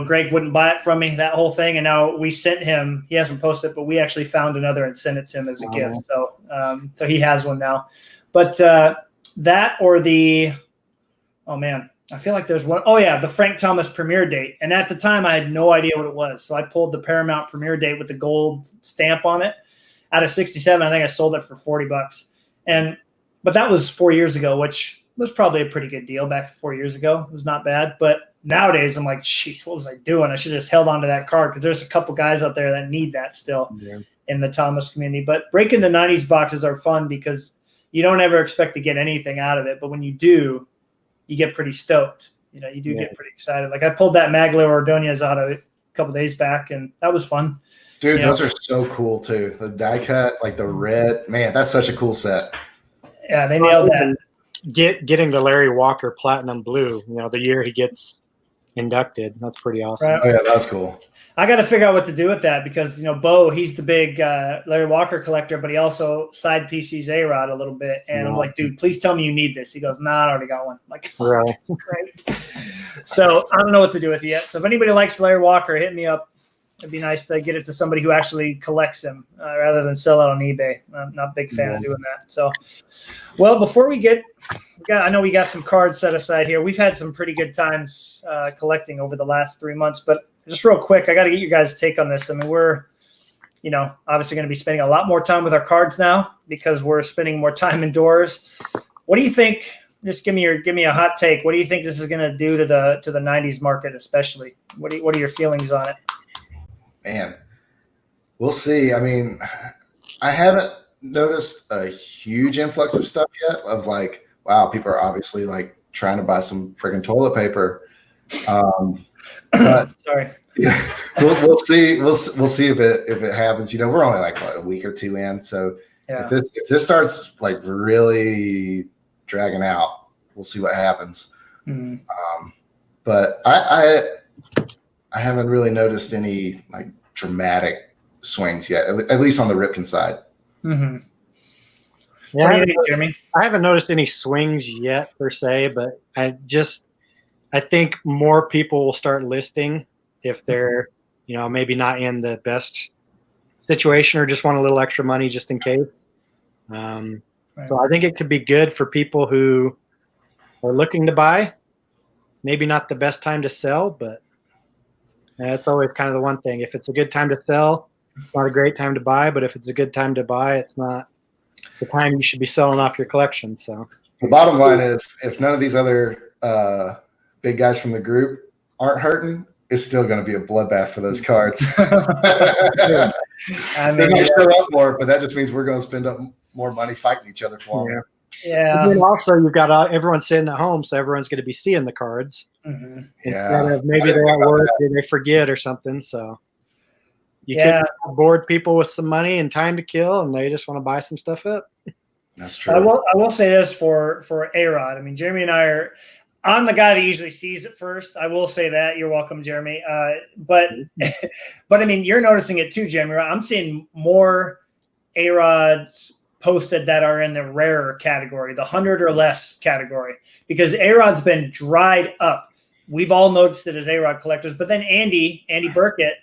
Greg wouldn't buy it from me, that whole thing. And now we sent him, he hasn't posted it, but we actually found another and sent it to him as a gift. So he has one now. But that or I feel like there's one. Oh, yeah, the Frank Thomas premiere date. And at the time, I had no idea what it was. So I pulled the Paramount premiere date with the gold stamp on it. Out of 67, I think I sold it for $40. But that was 4 years ago, which was probably a pretty good deal back 4 years ago. It was not bad. But nowadays, I'm like, jeez, what was I doing? I should have just held on to that card, because there's a couple guys out there that need that still in the Thomas community. But breaking the 90s boxes are fun because you don't ever expect to get anything out of it. But when you do, you get pretty stoked. You do get pretty excited. Like I pulled that Magglio Ordonez out of it a couple days back, and that was fun. Dude, those are so cool too. The die cut, like the red, man, that's such a cool set. Yeah, they nailed that. Getting the Larry Walker Platinum Blue, the year he gets inducted, that's pretty awesome. Right. Oh yeah, that's cool. I got to figure out what to do with that, because Bo, he's the big Larry Walker collector, but he also side PCs A-Rod a little bit. And I'm like, dude, please tell me you need this. He goes, nah, I already got one. I'm like, right. Great. So I don't know what to do with it yet. So if anybody likes Larry Walker, hit me up. It'd be nice to get it to somebody who actually collects him rather than sell it on eBay. I'm not a big fan of doing that. So, well, before I know we got some cards set aside here. We've had some pretty good times collecting over the last 3 months, but just real quick, I got to get you guys' take on this. I mean, we're, obviously going to be spending a lot more time with our cards now because we're spending more time indoors. What do you think? Just give me a hot take. What do you think this is going to do to the 90s market, especially? What are your feelings on it? Man, we'll see. I mean, I haven't noticed a huge influx of stuff yet of like, wow, people are obviously like trying to buy some freaking toilet paper. But sorry. Yeah, we'll see. We'll see if it happens. We're only like a week or two in. So if this starts like really dragging out, we'll see what happens. Mm-hmm. But I haven't really noticed any like dramatic swings yet, at least on the Ripken side. Mm-hmm. Yeah, what do you think, Jeremy? I haven't noticed any swings yet per se, but I think more people will start listing if they're, maybe not in the best situation or just want a little extra money just in case. Right. So I think it could be good for people who are looking to buy. Maybe not the best time to sell, but that's always kind of the one thing. If it's a good time to sell, it's not a great time to buy. But if it's a good time to buy, it's not the time you should be selling off your collection. So the bottom line is, if none of these other big guys from the group aren't hurting, it's still going to be a bloodbath for those cards. They might show up more, but that just means we're going to spend up more money fighting each other for them. Yeah. And then also, you've got everyone sitting at home, so everyone's going to be seeing the cards. Mm-hmm. Instead of maybe they're at work, they forget or something. So you could board people with some money and time to kill, and they just want to buy some stuff up. That's true. I will say this for A-Rod. I mean, Jeremy and I'm the guy that usually sees it first. I will say that. You're welcome, Jeremy. But I mean, you're noticing it too, Jeremy. I'm seeing more A-Rods posted that are in the rarer category, the 100 or less category, because A-Rod's been dried up. we've all noticed it as A-Rod collectors. But then Andy Burkett,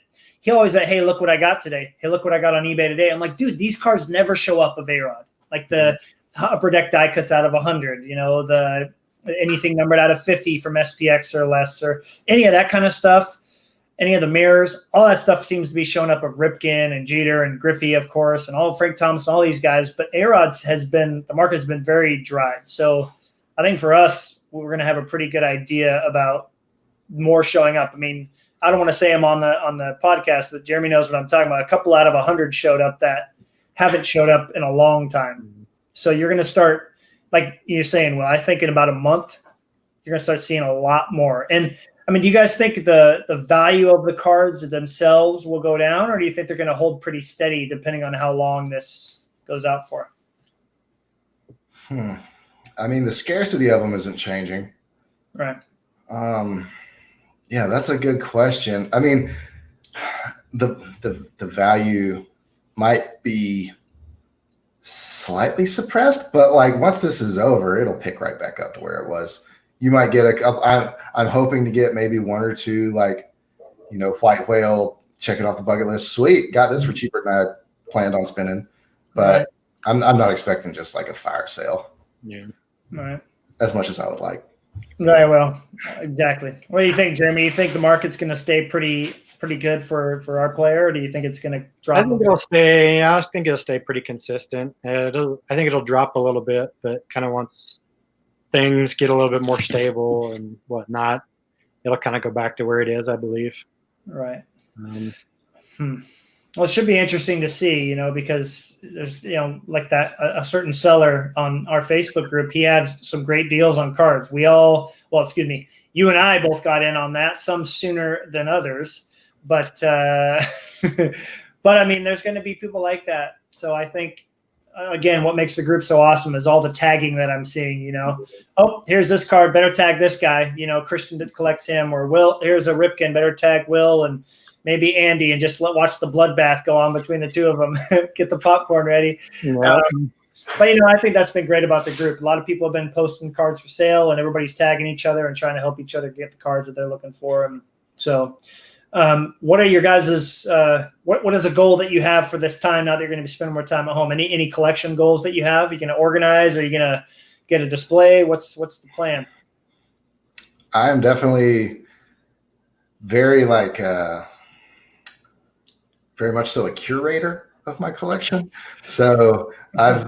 he always said, hey, look what I got today. Hey, look what I got on eBay today. I'm like, dude, these cards never show up of A-Rod. Like the upper deck die cuts out of 100, the anything numbered out of 50 from SPX or less, or any of that kind of stuff, any of the mirrors, all that stuff seems to be showing up of Ripken and Jeter and Griffey, of course, and all Frank Thomas and all these guys. But A-Rod's the market has been very dry. So I think for us, we're going to have a pretty good idea about more showing up. I mean, I don't want to say I'm on the podcast, but Jeremy knows what I'm talking about. A couple out of 100 showed up that haven't showed up in a long time. So you're going to start, like you're saying, well, I think in about a month, you're going to start seeing a lot more. And I mean, do you guys think the value of the cards themselves will go down, or do you think they're going to hold pretty steady depending on how long this goes out for? I mean, the scarcity of them isn't changing. Right. Yeah, that's a good question. I mean, the value might be slightly suppressed, but like once this is over, it'll pick right back up to where it was. You might get a couple. I'm hoping to get maybe one or two, like, white whale, check it off the bucket list. Sweet, got this for cheaper than I planned on spending. But I'm not expecting just like a fire sale. Yeah. All right. As much as I would like. Very well. Exactly. What do you think, Jeremy? You think the market's going to stay pretty good for our player, or do you think it's going to drop? I think it'll stay pretty consistent. I think it'll drop a little bit, but kind of once things get a little bit more stable and whatnot, it'll kind of go back to where it is, I believe. Right. Well, it should be interesting to see, because there's, like that, a certain seller on our Facebook group, he had some great deals on cards. You and I both got in on that, some sooner than others, but I mean, there's going to be people like that. So I think, again, what makes the group so awesome is all the tagging that I'm seeing, oh, here's this card, better tag this guy, Christian collects him, or Will, here's a Ripken, better tag Will, and maybe Andy, and just watch the bloodbath go on between the two of them. Get the popcorn ready. But I think that's been great about the group. A lot of people have been posting cards for sale, and everybody's tagging each other and trying to help each other get the cards that they're looking for. And so, what are your guys's? What is a goal that you have for this time? Now that you're going to be spending more time at home, any collection goals that you have? Are you going to organize? Are you going to get a display? What's the plan? I am definitely very very much so a curator of my collection. So I've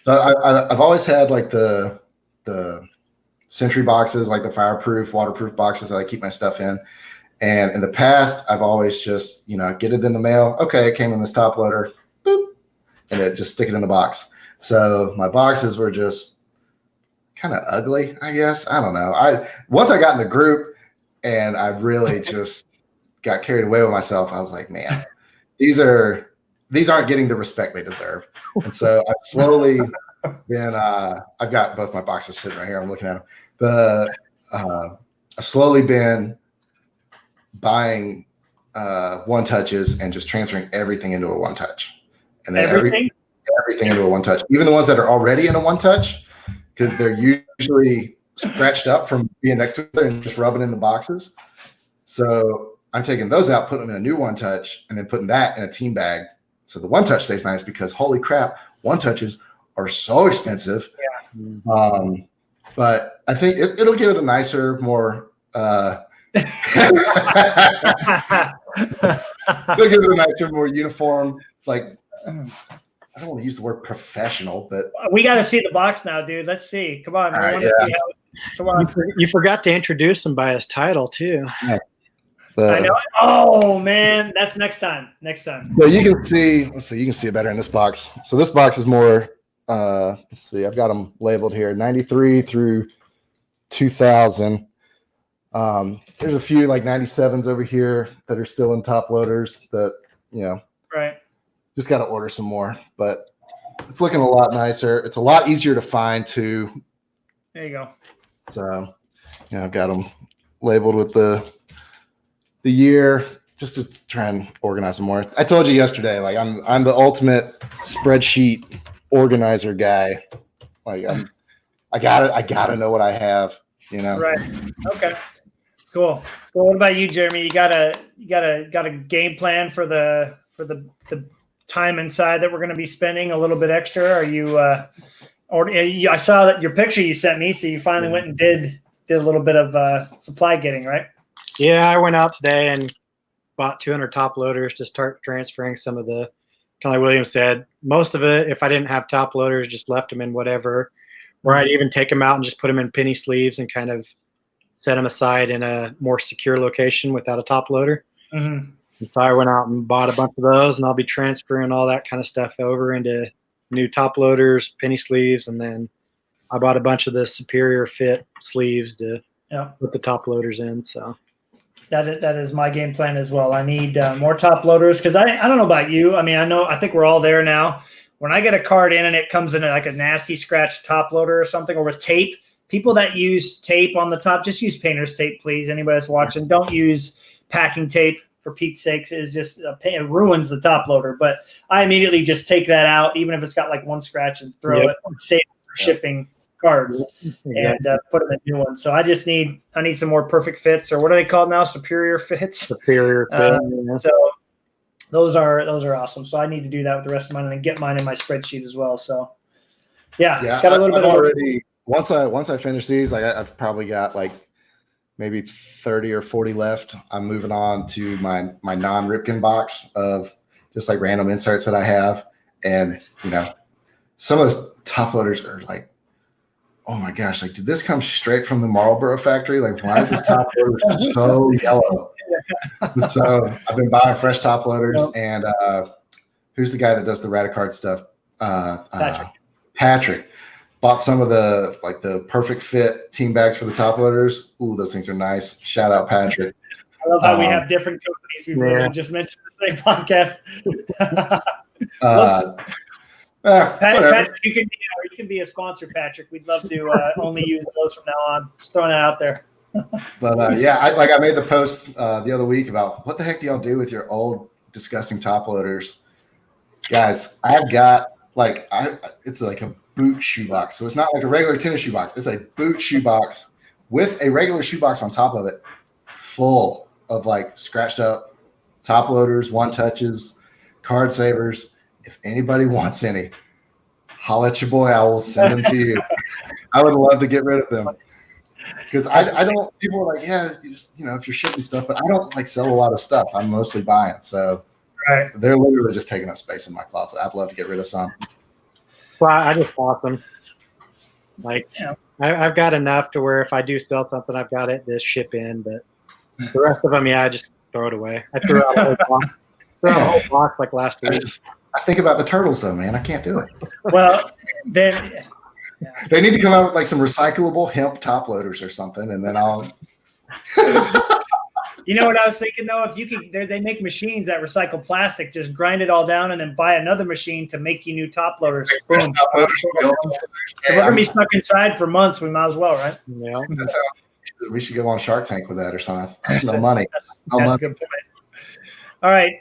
always had like the Sentry boxes, like the fireproof, waterproof boxes that I keep my stuff in. And in the past, I've always just, get it in the mail. Okay, it came in this top loader, boop, and it just stick it in the box. So my boxes were just kind of ugly, I guess. I don't know. Once I got in the group and I really just got carried away with myself, I was like, man, these aren't getting the respect they deserve. And so I've slowly been, I've got both my boxes sitting right here. I'm looking at them. I've slowly been buying one touches and just transferring everything into a one touch. And then everything into a one touch, even the ones that are already in a one touch, because they're usually scratched up from being next to each other and just rubbing in the boxes. So I'm taking those out, putting them in a new one touch, and then putting that in a team bag. So the one touch stays nice, because holy crap, one touches are so expensive. Yeah. But I think it'll give it a nicer, more it'll give it a nicer, more uniform, like, I don't want to use the word professional, but we got to see the box now, dude. Let's see. Come on. Come on. You forgot to introduce him by his title too. Yeah. I know. Oh man, that's next time. So you can see. You can see it better in this box. So this box is more. Let's see. I've got them labeled here, 93 through 2000. There's a few like 97s over here that are still in top loaders that Right. Just got to order some more, but it's looking a lot nicer. It's a lot easier to find too. There you go. So I've got them labeled with the year, just to try and organize them more. I told you yesterday, like I'm the ultimate spreadsheet organizer guy. Like I gotta know what I have. Right. Okay. Cool. Well, what about you, Jeremy? You got a game plan for the time inside that we're going to be spending a little bit extra? Are you I saw that your picture you sent me, so you finally went and did a little bit of supply getting, right? Yeah, I went out today and bought 200 top loaders to start transferring some of the, kind of like William said, most of it, if I didn't have top loaders, just left them in whatever, or I'd even take them out and just put them in penny sleeves and kind of set them aside in a more secure location without a top loader. Mm-hmm. And so I went out and bought a bunch of those, and I'll be transferring all that kind of stuff over into new top loaders, penny sleeves, and then I bought a bunch of the Superior Fit sleeves to put the top loaders in. So that is my game plan as well. I need more top loaders because I don't know about you. I mean, I think we're all there now. When I get a card in and it comes in like a nasty scratch top loader or something, or with tape, people that use tape on the top, just use painter's tape, please. Anybody that's watching, don't use packing tape, for Pete's sakes. It's just it ruins the top loader. But I immediately just take that out, even if it's got like one scratch, and throw it, save it for shipping cards, and put them in new ones. So I need some more perfect fits, or what are they called now? Superior fits. Superior fit. So those are awesome. So I need to do that with the rest of mine and then get mine in my spreadsheet as well. So got a little bit already. Once I finish these, I've probably got like maybe 30 or 40 left. I'm moving on to my non-Ripken box of just like random inserts that I have. And, some of those top loaders are like, oh my gosh, like, did this come straight from the Marlboro factory? Like, why is this top loader so yellow? So I've been buying fresh top loaders. And who's the guy that does the Radicard stuff? Patrick. Bought some of the perfect fit team bags for the top loaders. Ooh, those things are nice. Shout out Patrick. I love how we have different companies. We've literally just mentioned the same podcast. Patrick, you can be a sponsor, Patrick. We'd love to only use those from now on. Just throwing it out there. But I made the post the other week about what the heck do y'all do with your old disgusting top loaders, guys? I've got it's like a boot shoebox. So it's not like a regular tennis shoebox. It's a boot shoebox with a regular shoebox on top of it, full of like scratched up top loaders, one touches, card savers. If anybody wants any, holla at your boy. I will send them to you. I would love to get rid of them because I don't. People are like, if you're shipping stuff, but I don't like sell a lot of stuff. I'm mostly buying, so they're literally just taking up space in my closet. I'd love to get rid of some. Well, I just bought them. I've got enough to where if I do sell something, I've got it to ship in. But the rest of them, I just throw it away. I threw out a whole box like last week. I think about the turtles, though, man. I can't do it. Well, then they need to come out with like some recyclable hemp top loaders or something, and then I'll. You know what I was thinking though? If you could, they make machines that recycle plastic. Just grind it all down and then buy another machine to make you new top loaders. Boom. If we're gonna be stuck inside for months, we might as well, right? Yeah. That's how we should go on Shark Tank with that or something. That's no money. That's a good point. All right,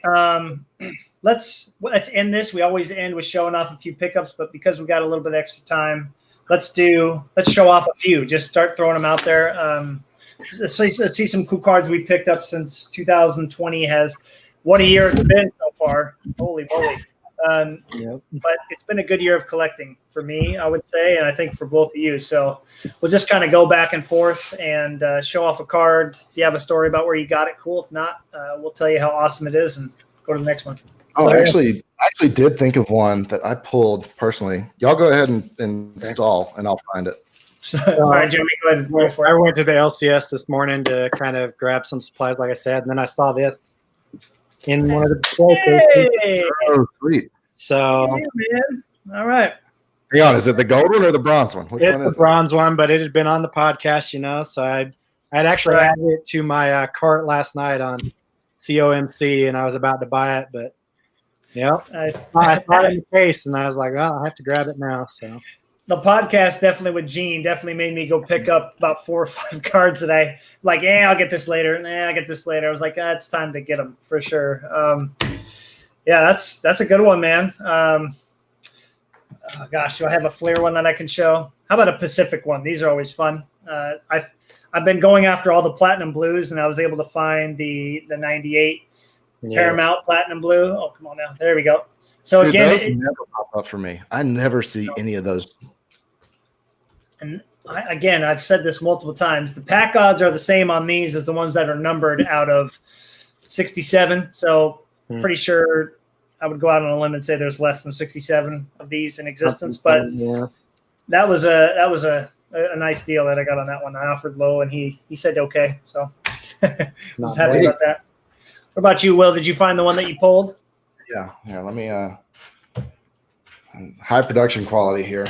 let's end this. We always end with showing off a few pickups, but because we got a little bit extra time, let's show off a few. Just start throwing them out there. Let's see some cool cards we've picked up since 2020 what a year it's been so far. Holy moly. But it's been a good year of collecting for me, I would say, and I think for both of you. So we'll just kind of go back and forth and show off a card. If you have a story about where you got it, cool. If not, we'll tell you how awesome it is and go to the next one. Oh, I actually did think of one that I pulled personally. Y'all go ahead and install, and I'll find it. All right, Jimmy, go ahead and go for it. I went to the LCS this morning to kind of grab some supplies, like I said, and then I saw this in one of the display cases. Oh, sweet. So, man. All right. Hang on, is it the gold one or the bronze one? Which it's one is the bronze one, but it had been on the podcast, so I'd actually added it to my cart last night on COMC, and I was about to buy it, but I saw it in the case, and I was like, I have to grab it now. So the podcast definitely with Gene definitely made me go pick up about 4 or 5 cards that I like. I'll get this later. I'll get this later. I was like, it's time to get them for sure. That's a good one, man. Gosh, do I have a Flair one that I can show? How about a Pacific one? These are always fun. I I've been going after all the platinum blues, and I was able to find the 98 Paramount platinum blue. Oh, come on now. There we go. So Dude, again, those never pop up for me. I never see any of those. and again, I've said this multiple times. The pack odds are the same on these as the ones that are numbered out of 67. So pretty sure I would go out on a limb and say there's less than 67 of these in existence. But that was a nice deal that I got on that one. I offered low, and he said okay. So was happy about that. What about you, Will? Did you find the one that you pulled? Yeah. Let me high production quality here.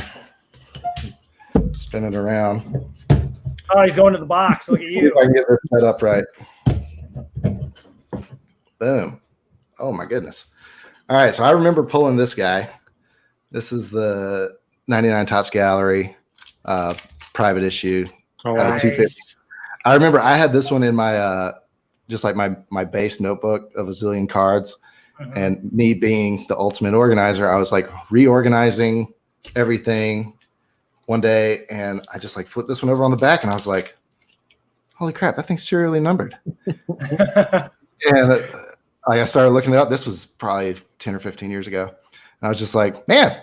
Spin it around. Oh, he's going to the box. Look at you. If I can get this set up right. Boom. Oh my goodness. All right. So I remember pulling this guy. This is the 99 Topps Gallery private issue. Oh, Out of 250. I remember I had this one in my just like my base notebook of a zillion cards. And me being the ultimate organizer, I was like reorganizing everything one day, and I just like flipped this one over on the back, and I was like, holy crap, that thing's serially numbered. And I started looking it up. This was probably 10 or 15 years ago. And I was just like, man,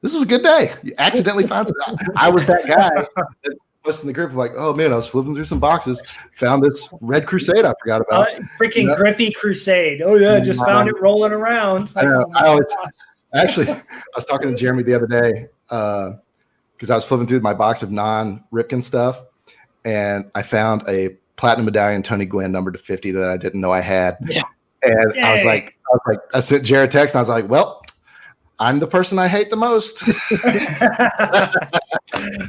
this was a good day. You accidentally found something. I was that guy that was in the group like, oh man, I was flipping through some boxes, found this Red Crusade I forgot about. Freaking Griffey Crusade. Oh yeah, just found it rolling around. I know. Actually, I was talking to Jeremy the other day because I was flipping through my box of non-Ripken stuff, and I found a platinum medallion Tony Gwynn number to 50 that I didn't know I had. Yeah. And I sent Jared a text, and I was like, well, I'm the person I hate the most.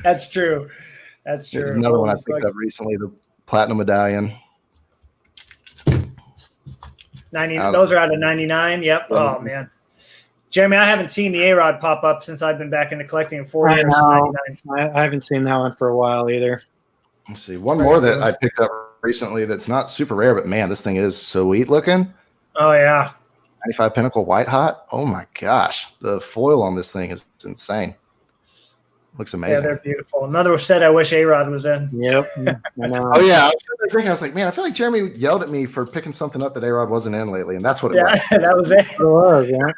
That's true. That's true. There's another one I picked up recently, the platinum medallion. 90. Those are out of 99. Yep. Oh man, Jeremy, I haven't seen the A-Rod pop up since I've been back into collecting in 4 years. I haven't seen that one for a while either. Let's see. One more that I picked up recently that's not super rare, but man, this thing is sweet looking. Oh yeah. 95 Pinnacle White Hot. Oh my gosh. The foil on this thing is insane. Looks amazing. Yeah, they're beautiful. Another set I wish A-Rod was in. Yep. I know. Oh yeah. I was like, man, I feel like Jeremy yelled at me for picking something up that A-Rod wasn't in lately, and that's what it was. That was it. It was, yeah.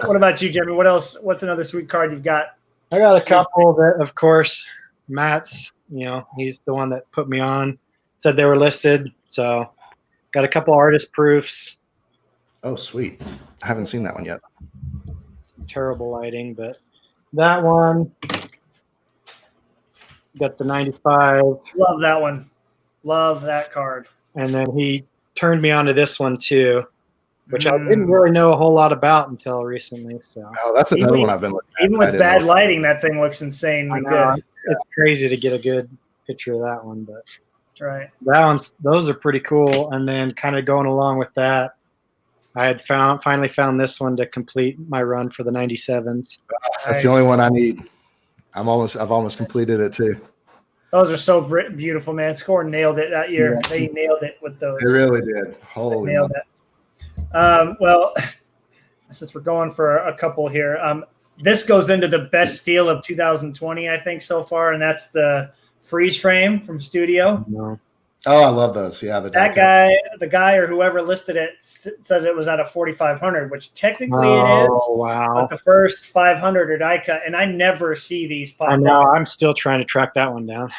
What about you, Jeremy? What else? What's another sweet card you've got? I got a couple that, of course, Matt's, he's the one that put me on, said they were listed. So got a couple artist proofs. Oh, sweet. I haven't seen that one yet. Terrible lighting, but that one. Got the 95. Love that one. Love that card. And then he turned me on to this one too, which I didn't really know a whole lot about until recently. So that's another one I've been looking at. Even with bad lighting, that thing looks insanely good. It's crazy to get a good picture of that one, but right. Those are pretty cool. And then kind of going along with that, I had finally found this one to complete my run for the 97s. That's the only one I need. I've almost completed it too. Those are so beautiful, man. Score nailed it that year. Yeah. They nailed it with those. They really did. Holy nailed it. Well, since we're going for a couple here, this goes into the best steal of 2020, I think, so far, and that's the freeze frame from Studio. No. Oh, I love those. Yeah, the guy or whoever listed it said it was at a 4,500, which technically it is. Oh, wow. But the first 500 are die cut, and I never see these pop up. I know. I'm still trying to track that one down.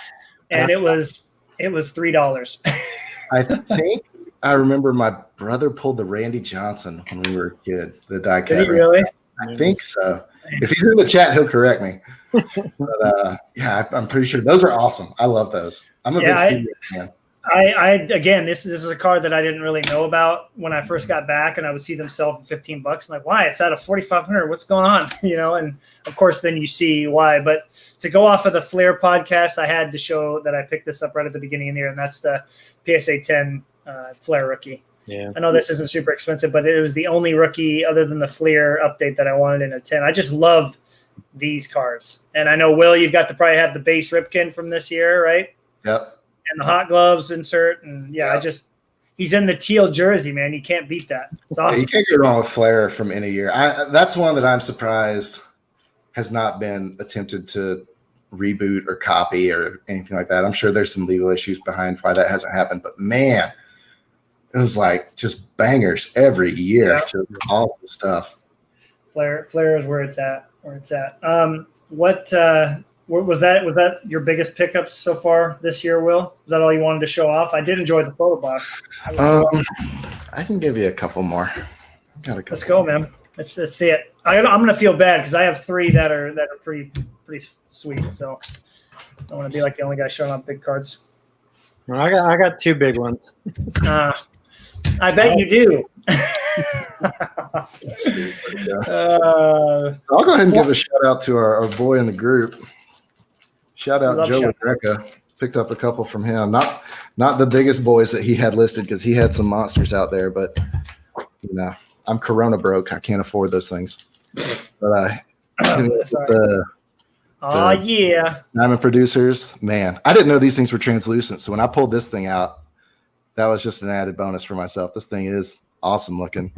And it was $3. I think I remember my brother pulled the Randy Johnson when we were a kid, the die cut. Did he really? I think so. If he's in the chat, he'll correct me. But yeah, I'm pretty sure those are awesome. I love those. I'm a big Studio fan. Again, this is a card that I didn't really know about when I first got back, and I would see them sell for $15. I'm like, why? It's at a 4,500. What's going on? And of course, then you see why. But to go off of the Flair podcast, I had to show that I picked this up right at the beginning of the year, and that's the PSA 10 Flair rookie. Yeah. I know this isn't super expensive, but it was the only rookie other than the Flair update that I wanted in a 10. I just love these cards, and I know Will, you've got to probably have the base Ripken from this year, right? Yep. And the hot gloves insert, and he's in the teal jersey, man. You can't beat that. It's awesome. You can't go wrong with Flair from any year. That's one that I'm surprised has not been attempted to reboot or copy or anything like that. I'm sure there's some legal issues behind why that hasn't happened, but man, it was like just bangers every year. Yeah. Just awesome stuff. Flair is where it's at. What was that your biggest pickups so far this year, Will? Was that all you wanted to show off? I did enjoy the photo box. I can give you a couple more. Got a couple. Let's go, man. Let's see it. I'm gonna feel bad because I have 3 that are pretty sweet. So I don't want to be like the only guy showing off big cards. Well, I got 2 big ones. I bet you do. I'll go ahead and give a shout out to our boy in the group. Shout out Joe LaGreca. Picked up a couple from him. Not the biggest boys that he had listed because he had some monsters out there, but I'm Corona broke. I can't afford those things. But yeah. Diamond Producers, man. I didn't know these things were translucent. So when I pulled this thing out, that was just an added bonus for myself. This thing is awesome looking.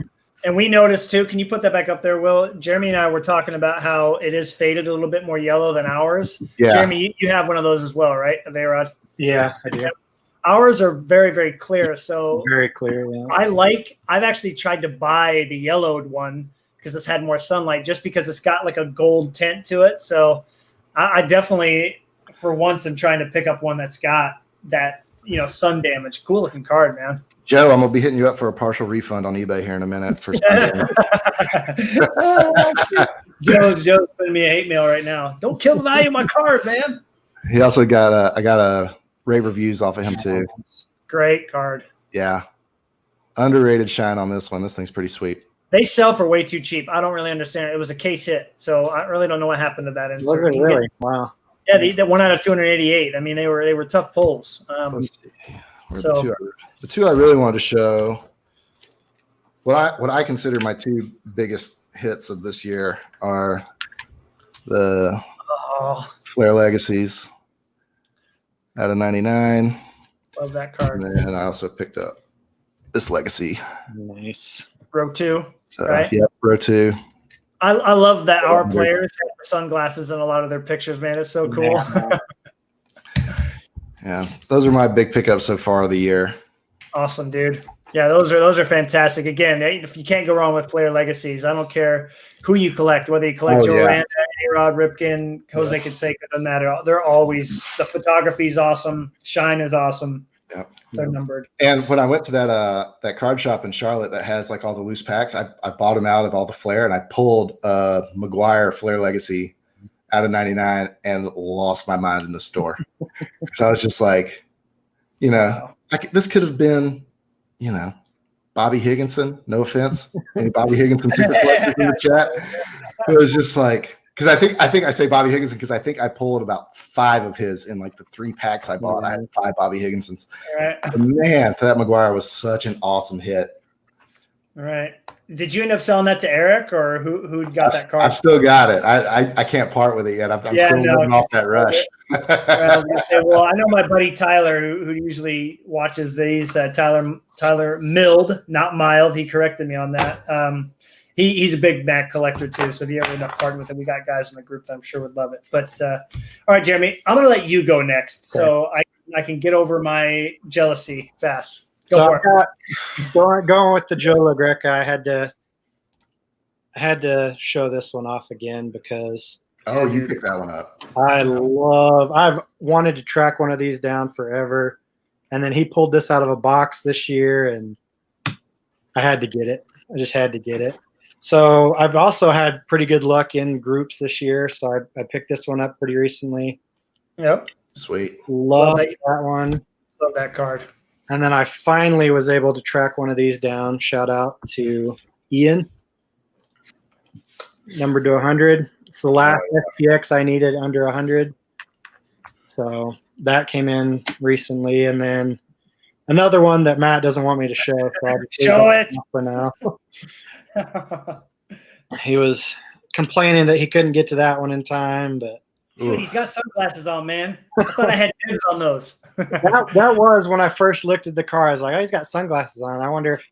And we noticed too, can you put that back up there, Will? Jeremy and I were talking about how it is faded a little bit more yellow than ours. Yeah. Jeremy, you have one of those as well, right? A Vayrod? Yeah, I do. Ours are very, very clear. So very clear, yeah. I've actually tried to buy the yellowed one because it's had more sunlight just because it's got like a gold tint to it. So I definitely, for once, am trying to pick up one that's got that, sun damage. Cool looking card, man. Joe, I'm gonna be hitting you up for a partial refund on eBay here in a minute. For Joe's sending me a hate mail right now. Don't kill the value of my card, man. He also got I got a rave reviews off of him too. Great card. Yeah, underrated shine on this one. This thing's pretty sweet. They sell for way too cheap. I don't really understand. It was a case hit, so I really don't know what happened to that insert. Really? Wow. Yeah, the 1 out of 288. I mean, they were tough pulls. The two I really wanted to show, what I consider my 2 biggest hits of this year are the Flair Legacies out of 99. Love that card. And then I also picked up this Legacy. Nice. Row 2. So, right? Yeah, Row 2. I love that our players have sunglasses in a lot of their pictures, man. It's so cool. Yeah, those are my big pickups so far of the year. Awesome, dude. Yeah, those are fantastic. Again, if you can't go wrong with Flair Legacies, I don't care who you collect, whether you collect Joe Randa, A-Rod, Ripken, Jose Canseco, doesn't matter. They're always, the photography is awesome. Shine is awesome. Yep. They're numbered. And when I went to that card shop in Charlotte that has like all the loose packs, I bought them out of all the Flair, and I pulled McGuire Flair Legacy out of 99 and lost my mind in the store. So I was just like, this could have been, Bobby Higginson. No offense, any Bobby Higginson super collectors in the chat. It was just like, because I think I say Bobby Higginson because I think I pulled about 5 of his in like the 3 packs I bought. I had 5 Bobby Higginsons. Right. But man, that McGuire was such an awesome hit. All right. Did you end up selling that to Eric, or who got that card? I've still got it. I can't part with it yet. I'm still living off that rush. Well, I know my buddy Tyler, who usually watches these. Tyler Mild, not Mild. He corrected me on that. He's a big Mac collector too. So if you ever end up parting with him, we got guys in the group that I'm sure would love it. But all right, Jeremy, I'm going to let you go next, so I can get over my jealousy fast. Going with the Joe LaGreca, I had to show this one off again because you picked that one up. I've wanted to track one of these down forever, and then he pulled this out of a box this year, and I had to get it. I just had to get it. So I've also had pretty good luck in groups this year, so I picked this one up pretty recently. Yep. Sweet. Love that one. Love that card. And then I finally was able to track one of these down. Shout out to Ian. Numbered to 100. It's the last SPX I needed under 100. So that came in recently. And then another one that Matt doesn't want me to show. So I'll just show it for now. He was complaining that he couldn't get to that one in time, but dude, he's got sunglasses on, man. I thought I had dibs on those. that was when I first looked at the car. I was like, oh, he's got sunglasses on. I wonder if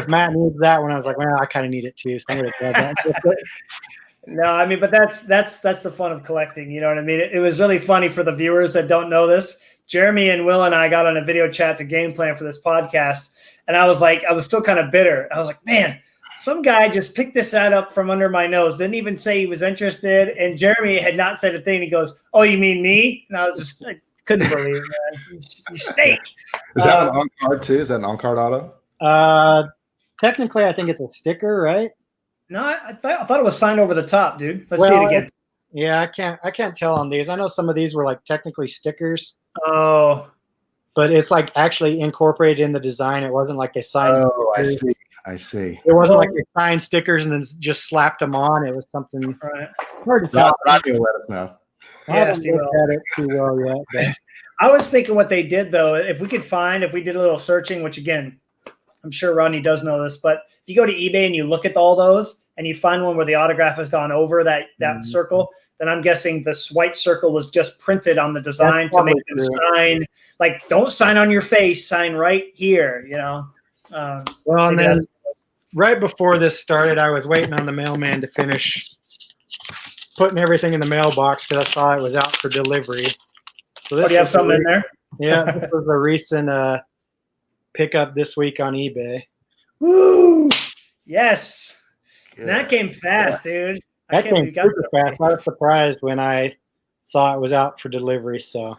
Matt needs that one. I was like, well, I kind of need it too. So I'm gonna grab that. No, I mean, but that's the fun of collecting. You know what I mean? It was really funny for the viewers that don't know this. Jeremy and Will and I got on a video chat to game plan for this podcast, and I was still kind of bitter. I was like, man, some guy just picked this ad up from under my nose, didn't even say he was interested, and Jeremy had not said a thing. He goes, "Oh, you mean me?" And I couldn't believe it, man. You stink. Is that an on-card too? Is that an on-card auto? Technically, I think it's a sticker, right? No, I thought it was signed over the top, dude. Let's see it again. Yeah, I can't tell on these. I know some of these were like technically stickers. Oh, but it's like actually incorporated in the design. It wasn't like they signed. Oh, I see. It wasn't like they signed stickers and then just slapped them on. It was something hard to tell. Not gonna let us know. I haven't looked at it too well yet. But. I was thinking what they did though. If we did a little searching, which again, I'm sure Rodney does know this, but if you go to eBay and you look at all those and you find one where the autograph has gone over that circle, then I'm guessing this white circle was just printed on the design to make them sign. Like, don't sign on your face, sign right here, you know. Well, and then right before this started, I was waiting on the mailman to finish putting everything in the mailbox because I saw it was out for delivery. So this do you have something in there? Yeah, this was a recent pickup this week on eBay. Woo! Yes. That came fast, dude. That came super fast. I was surprised when I saw it was out for delivery. So,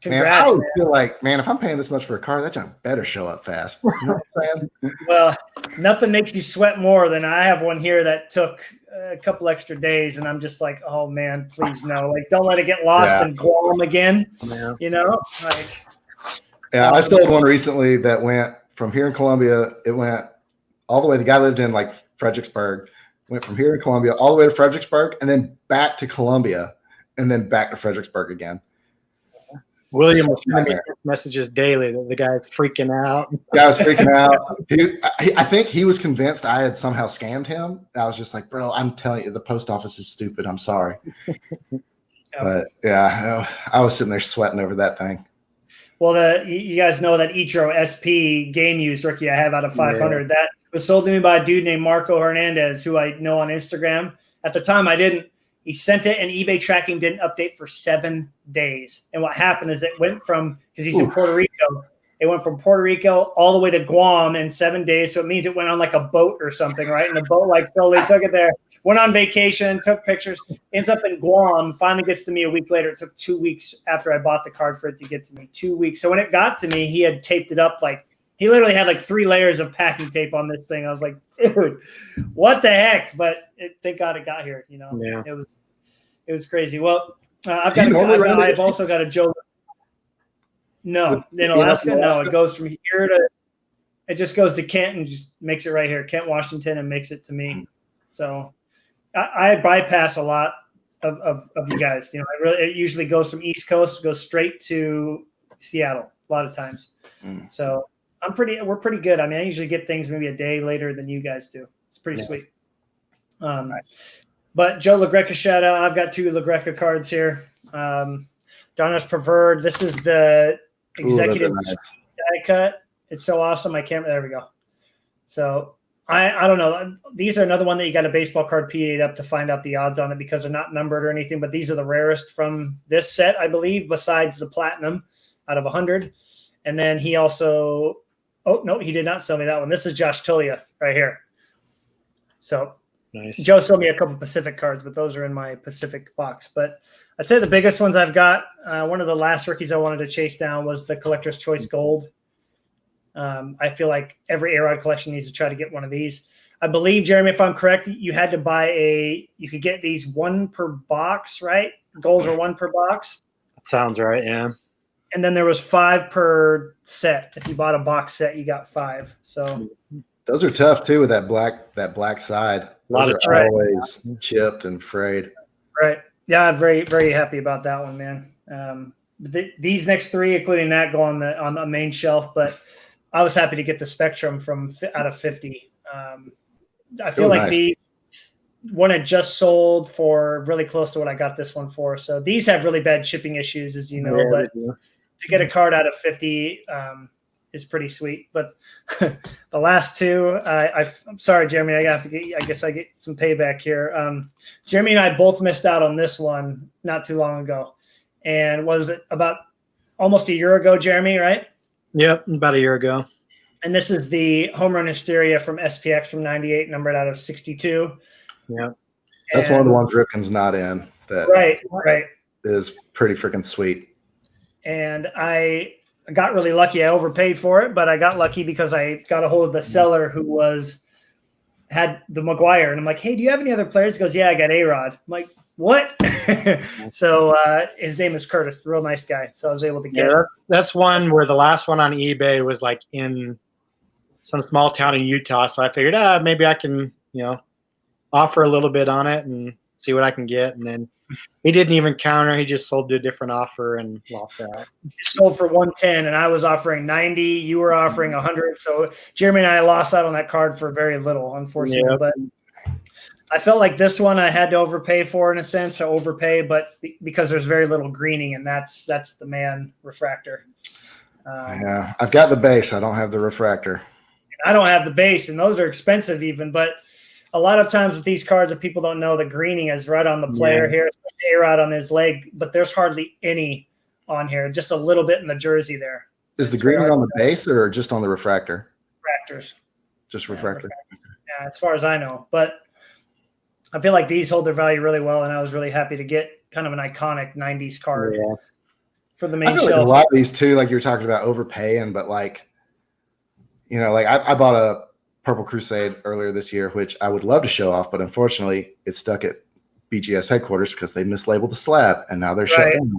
congrats, man, I would feel like, man, if I'm paying this much for a car, that junk better show up fast. You know what I'm saying? Well, nothing makes you sweat more than I have one here that took a couple extra days, and I'm just like, oh man, please no, like don't let it get lost in Guam again. Yeah. You know, like. Yeah, I sold one recently that went from here in Columbia. It went all the way. The guy lived in like Fredericksburg. Went from here in Columbia all the way to Fredericksburg, and then back to Columbia, and then back to Fredericksburg again. William was sending me messages daily that the guy's freaking out. The guy was freaking out. I think he was convinced I had somehow scammed him. I was just like, bro, I'm telling you, the post office is stupid. I'm sorry. But yeah, I was sitting there sweating over that thing. Well, you guys know that Ichiro SP game used rookie I have out of 500. That was sold to me by a dude named Marco Hernandez, who I know on Instagram. At the time, I didn't. He sent it, and eBay tracking didn't update for 7 days. And what happened is it went from, because he's in Puerto Rico, it went from Puerto Rico all the way to Guam in 7 days. So it means it went on like a boat or something, right? And the boat like slowly took it there, went on vacation, took pictures, ends up in Guam, finally gets to me a week later. It took 2 weeks after I bought the card for it to get to me. 2 weeks. So when it got to me, he had taped it up like, he literally had like 3 layers of packing tape on this thing. I was like, dude, what the heck? But thank God it got here. You know, it was crazy. Well, I've also got a Joe. No, in Alaska, no. It goes from here to, it just goes to Kent and just makes it right here, Kent, Washington, and makes it to me. So I bypass a lot of you guys. You know, it usually goes from East Coast, goes straight to Seattle a lot of times. So we're pretty good. I mean, I usually get things maybe a day later than you guys do. It's pretty sweet. Nice. But Joe LaGreca shout out. I've got 2 LaGreca cards here. Donna's Preferred. This is the executive die cut. It's so awesome. There we go. So I don't know. These are another one that you got a baseball card PA'd up to find out the odds on it because they're not numbered or anything, but these are the rarest from this set, I believe, besides the platinum out of 100. And then he also, he did not sell me that one. This is Josh Tullia right here. So nice. Joe sold me a couple Pacific cards, but those are in my Pacific box. But I'd say the biggest ones I've got, one of the last rookies I wanted to chase down was the Collector's Choice Gold. I feel like every A-Rod collection needs to try to get one of these. I believe, Jeremy, if I'm correct, you had to buy you could get these 1 per box, right? Golds are 1 per box. That sounds right, yeah. And then there was 5 per set. If you bought a box set, you got 5. So those are tough too with that black side. A lot of always chipped and frayed. Right. Yeah, I'm very, very happy about that one, man. These next 3, including that, go on the main shelf, but I was happy to get the Spectrum out of 50. I feel like these one had just sold for really close to what I got this one for. So these have really bad shipping issues, as you know, but to get a card out of 50 is pretty sweet. But the last two, I'm sorry, Jeremy. I guess I get some payback here. Jeremy and I both missed out on this one not too long ago, and was it about almost a year ago, Jeremy? Right? Yep, about a year ago. And this is the Home Run Hysteria from SPX from '98, numbered out of 62. Yeah, that's one of the ones Ripken's not in. That right is pretty freaking sweet. And I got really lucky. I overpaid for it, but I got lucky because I got a hold of the seller who had the McGuire, and I'm like, "Hey, do you have any other players?" He goes, "Yeah, I got A-Rod." I'm like, "What?" So his name is Curtis, real nice guy. So I was able to get. Yeah, that's one where the last one on eBay was like in some small town in Utah. So I figured, maybe I can, offer a little bit on it and see what I can get. And then he didn't even counter. He just sold to a different offer and lost out. He sold for 110, and I was offering 90. You were offering 100. So Jeremy and I lost out on that card for very little, unfortunately. Yeah. But I felt like this one I had to overpay for, in a sense, but because there's very little greening, and that's the man refractor. Yeah, I've got the base. I don't have the refractor. I don't have the base, and those are expensive even. But a lot of times with these cards, if people don't know, the greening is right on the player here, A-Rod on his leg, but there's hardly any on here, just a little bit in the jersey there. Is the greening on the base or just on the refractor? Refractors. Just refractor. Yeah, as far as I know. But I feel like these hold their value really well, and I was really happy to get kind of an iconic 90s card for the main I feel shelf. like a lot of these too, like you were talking about overpaying, but like, I bought a Purple Crusade earlier this year, which I would love to show off, but unfortunately it's stuck at BGS headquarters because they mislabeled the slab and now they're shut down.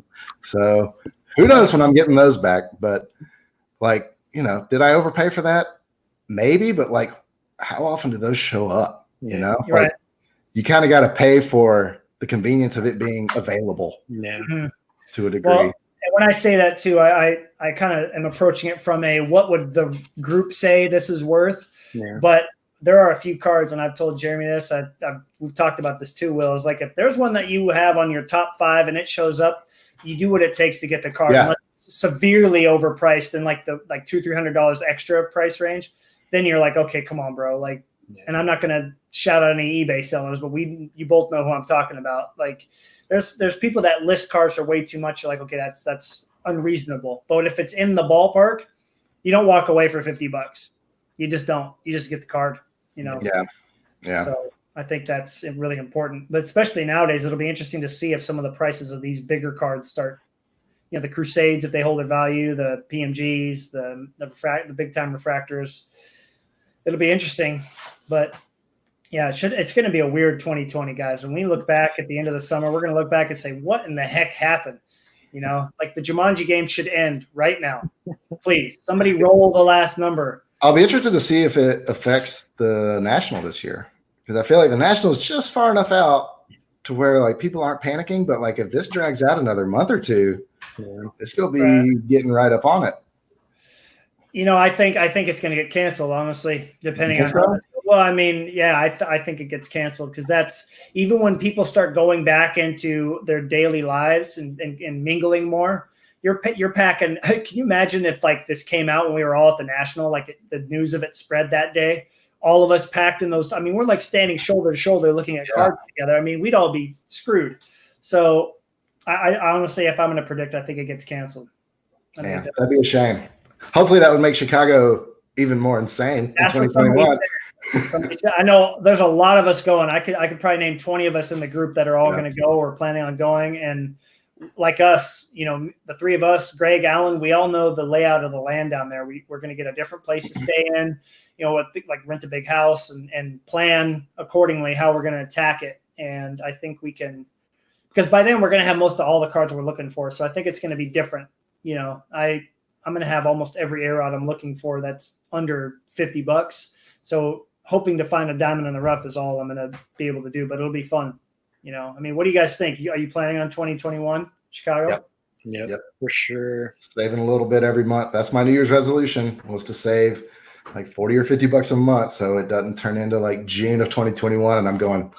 So who knows when I'm getting those back, but did I overpay for that? Maybe, but like, how often do those show up? Right. You kind of got to pay for the convenience of it being available to a degree. Well, and when I say that too, I kind of am approaching it from what would the group say this is worth? Yeah. But there are a few cards, and I've told Jeremy this. We've talked about this too, Will. Is like if there's one that you have on your top 5 and it shows up, you do what it takes to get the card. Unless it's severely overpriced in like $200-300 extra price range, then you're like, okay, come on, bro. Like, and I'm not gonna shout out any eBay sellers, but you both know who I'm talking about. Like, there's people that list cards for way too much. You're like, okay, that's unreasonable. But if it's in the ballpark, you don't walk away for $50. You just don't. You just get the card. Yeah. So I think that's really important. But especially nowadays, it'll be interesting to see if some of the prices of these bigger cards start. The Crusades, if they hold their value, the PMGs, the big time refractors. It'll be interesting, but. Yeah, it's going to be a weird 2020, guys. When we look back at the end of the summer, we're going to look back and say, what in the heck happened? Like the Jumanji game should end right now. Please, somebody roll the last number. I'll be interested to see if it affects the National this year, because I feel like the National is just far enough out to where like people aren't panicking. But like if this drags out another month or two, it's going to be getting right up on it. I think it's going to get canceled, honestly, depending on how. Well, I mean, yeah, I think it gets canceled because that's even when people start going back into their daily lives and mingling more. You're packing. Can you imagine if like this came out when we were all at the National, like the news of it spread that day, all of us packed in those. I mean, we're like standing shoulder to shoulder looking at cards together. I mean, we'd all be screwed. So I honestly, if I'm going to predict, I think it gets canceled. Man, that'd be a shame. Hopefully that would make Chicago even more insane in 2021. I know there's a lot of us going. I could probably name 20 of us in the group that are all going to go or planning on going. And like us, the 3 of us, Greg, Allen, we all know the layout of the land down there. We're going to get a different place to stay in, like rent a big house and plan accordingly how we're going to attack it. And I think we can, because by then we're going to have most of all the cards we're looking for. So I think it's going to be different. I'm going to have almost every A-Rod I'm looking for that's under $50. So hoping to find a diamond in the rough is all I'm going to be able to do, but it'll be fun. I mean, what do you guys think? Are you planning on 2021 Chicago? Yep, for sure. Saving a little bit every month. That's my New Year's resolution, was to save like $40 or $50 a month so it doesn't turn into like June of 2021 and I'm going,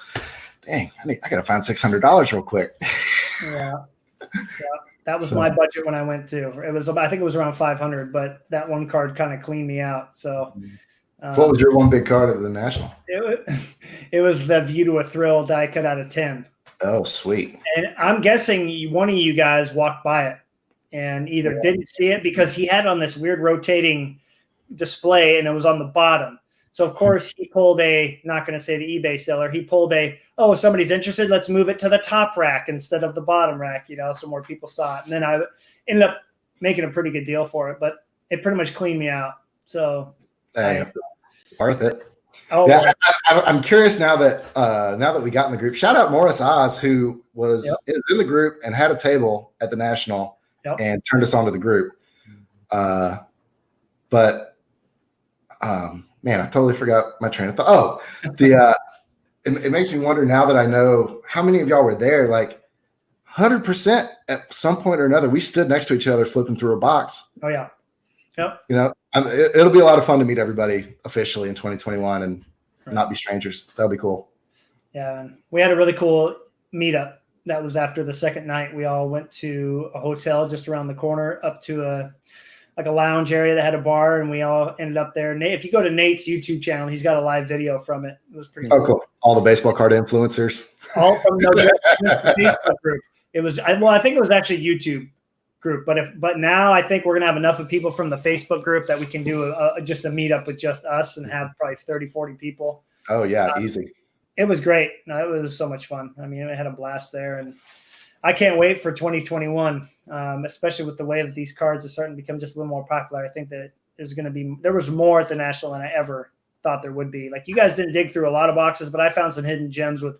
dang, I got to find $600 real quick. Yeah. That was my budget when I went to. It was, I think it was around 500, but that one card kind of cleaned me out. So, what was your one big card at the National? It was the View to a Thrill die cut out of 10. Oh, sweet. And I'm guessing one of you guys walked by it and either didn't see it because he had on this weird rotating display and it was on the bottom. So, of course, he pulled not going to say the eBay seller, he pulled somebody's interested, let's move it to the top rack instead of the bottom rack, so more people saw it. And then I ended up making a pretty good deal for it, but it pretty much cleaned me out. So, worth it. Oh, yeah, I'm curious now that we got in the group. Shout out Morris Oz, who was in the group and had a table at the National and turned us on to the group. Man, I totally forgot my train of thought. It makes me wonder now that I know how many of y'all were there. Like 100% at some point or another, we stood next to each other flipping through a box. Oh yeah, yep. It'll be a lot of fun to meet everybody officially in 2021 and not be strangers. That'll be cool. Yeah, we had a really cool meetup. That was after the second night. We all went to a hotel just around the corner, up to a lounge area that had a bar, and we all ended up there. Nate, if you go to Nate's YouTube channel, he's got a live video from it. It was pretty cool. Cool. All the baseball card influencers. All from the Facebook group. It was, I think it was actually YouTube group, but now I think we're going to have enough of people from the Facebook group that we can do just a meetup with just us and have probably 30, 40 people. Oh yeah. Easy. It was great. No, it was so much fun. I mean, I had a blast there, and I can't wait for 2021, especially with the way that these cards are starting to become just a little more popular. I think that there was more at the National than I ever thought there would be. Like, you guys didn't dig through a lot of boxes, but I found some hidden gems with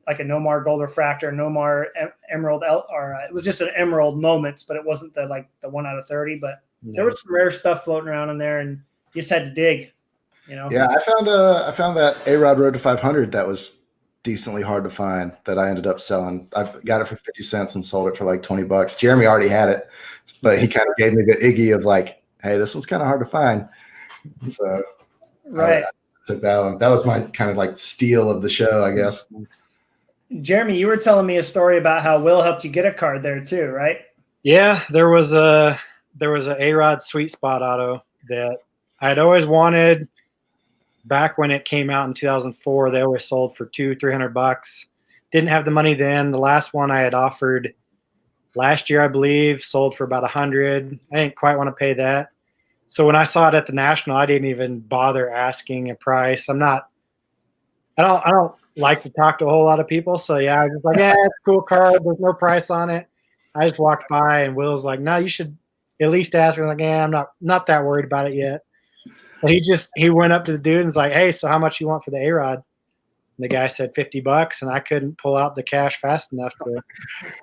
like a Nomar Gold Refractor, Nomar Emerald, it was just an Emerald Moments, but it wasn't the 1 out of 30. But there was some rare stuff floating around in there, and you just had to dig. Yeah, I found that A-Rod Road to 500 that was decently hard to find that I ended up selling. I got it for 50 cents and sold it for like $20. Jeremy already had it, but he kind of gave me the Iggy of like, hey, this one's kind of hard to find. So right. I took that one. That was my kind of like steal of the show, I guess. Jeremy, you were telling me a story about how Will helped you get a card there too, right? Yeah, there was a A-Rod Sweet Spot auto that I had always wanted. Back when it came out in 2004, they always sold for $200-$300. Didn't have the money then. The last one I had offered last year, I believe, sold for about $100. I didn't quite want to pay that. So when I saw it at the National, I didn't even bother asking a price. I don't like to talk to a whole lot of people. So yeah, I was just like, yeah, it's a cool card. There's no price on it. I just walked by and Will's like, no, you should at least ask. I'm like, yeah, I'm not that worried about it yet. But he went up to the dude and was like, hey, so how much you want for the A-Rod? And the guy said $50, and I couldn't pull out the cash fast enough to.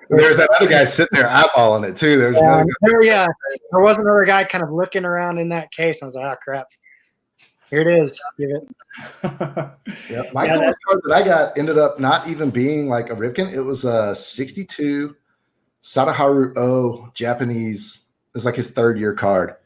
There's that other guy sitting there eyeballing it too. There was another guy kind of looking around in that case. I was like, oh crap, here it is. Give it. My coolest card that I got ended up not even being like a Ripken. It was a 62 Sadaharu O Japanese. It was like his third-year card.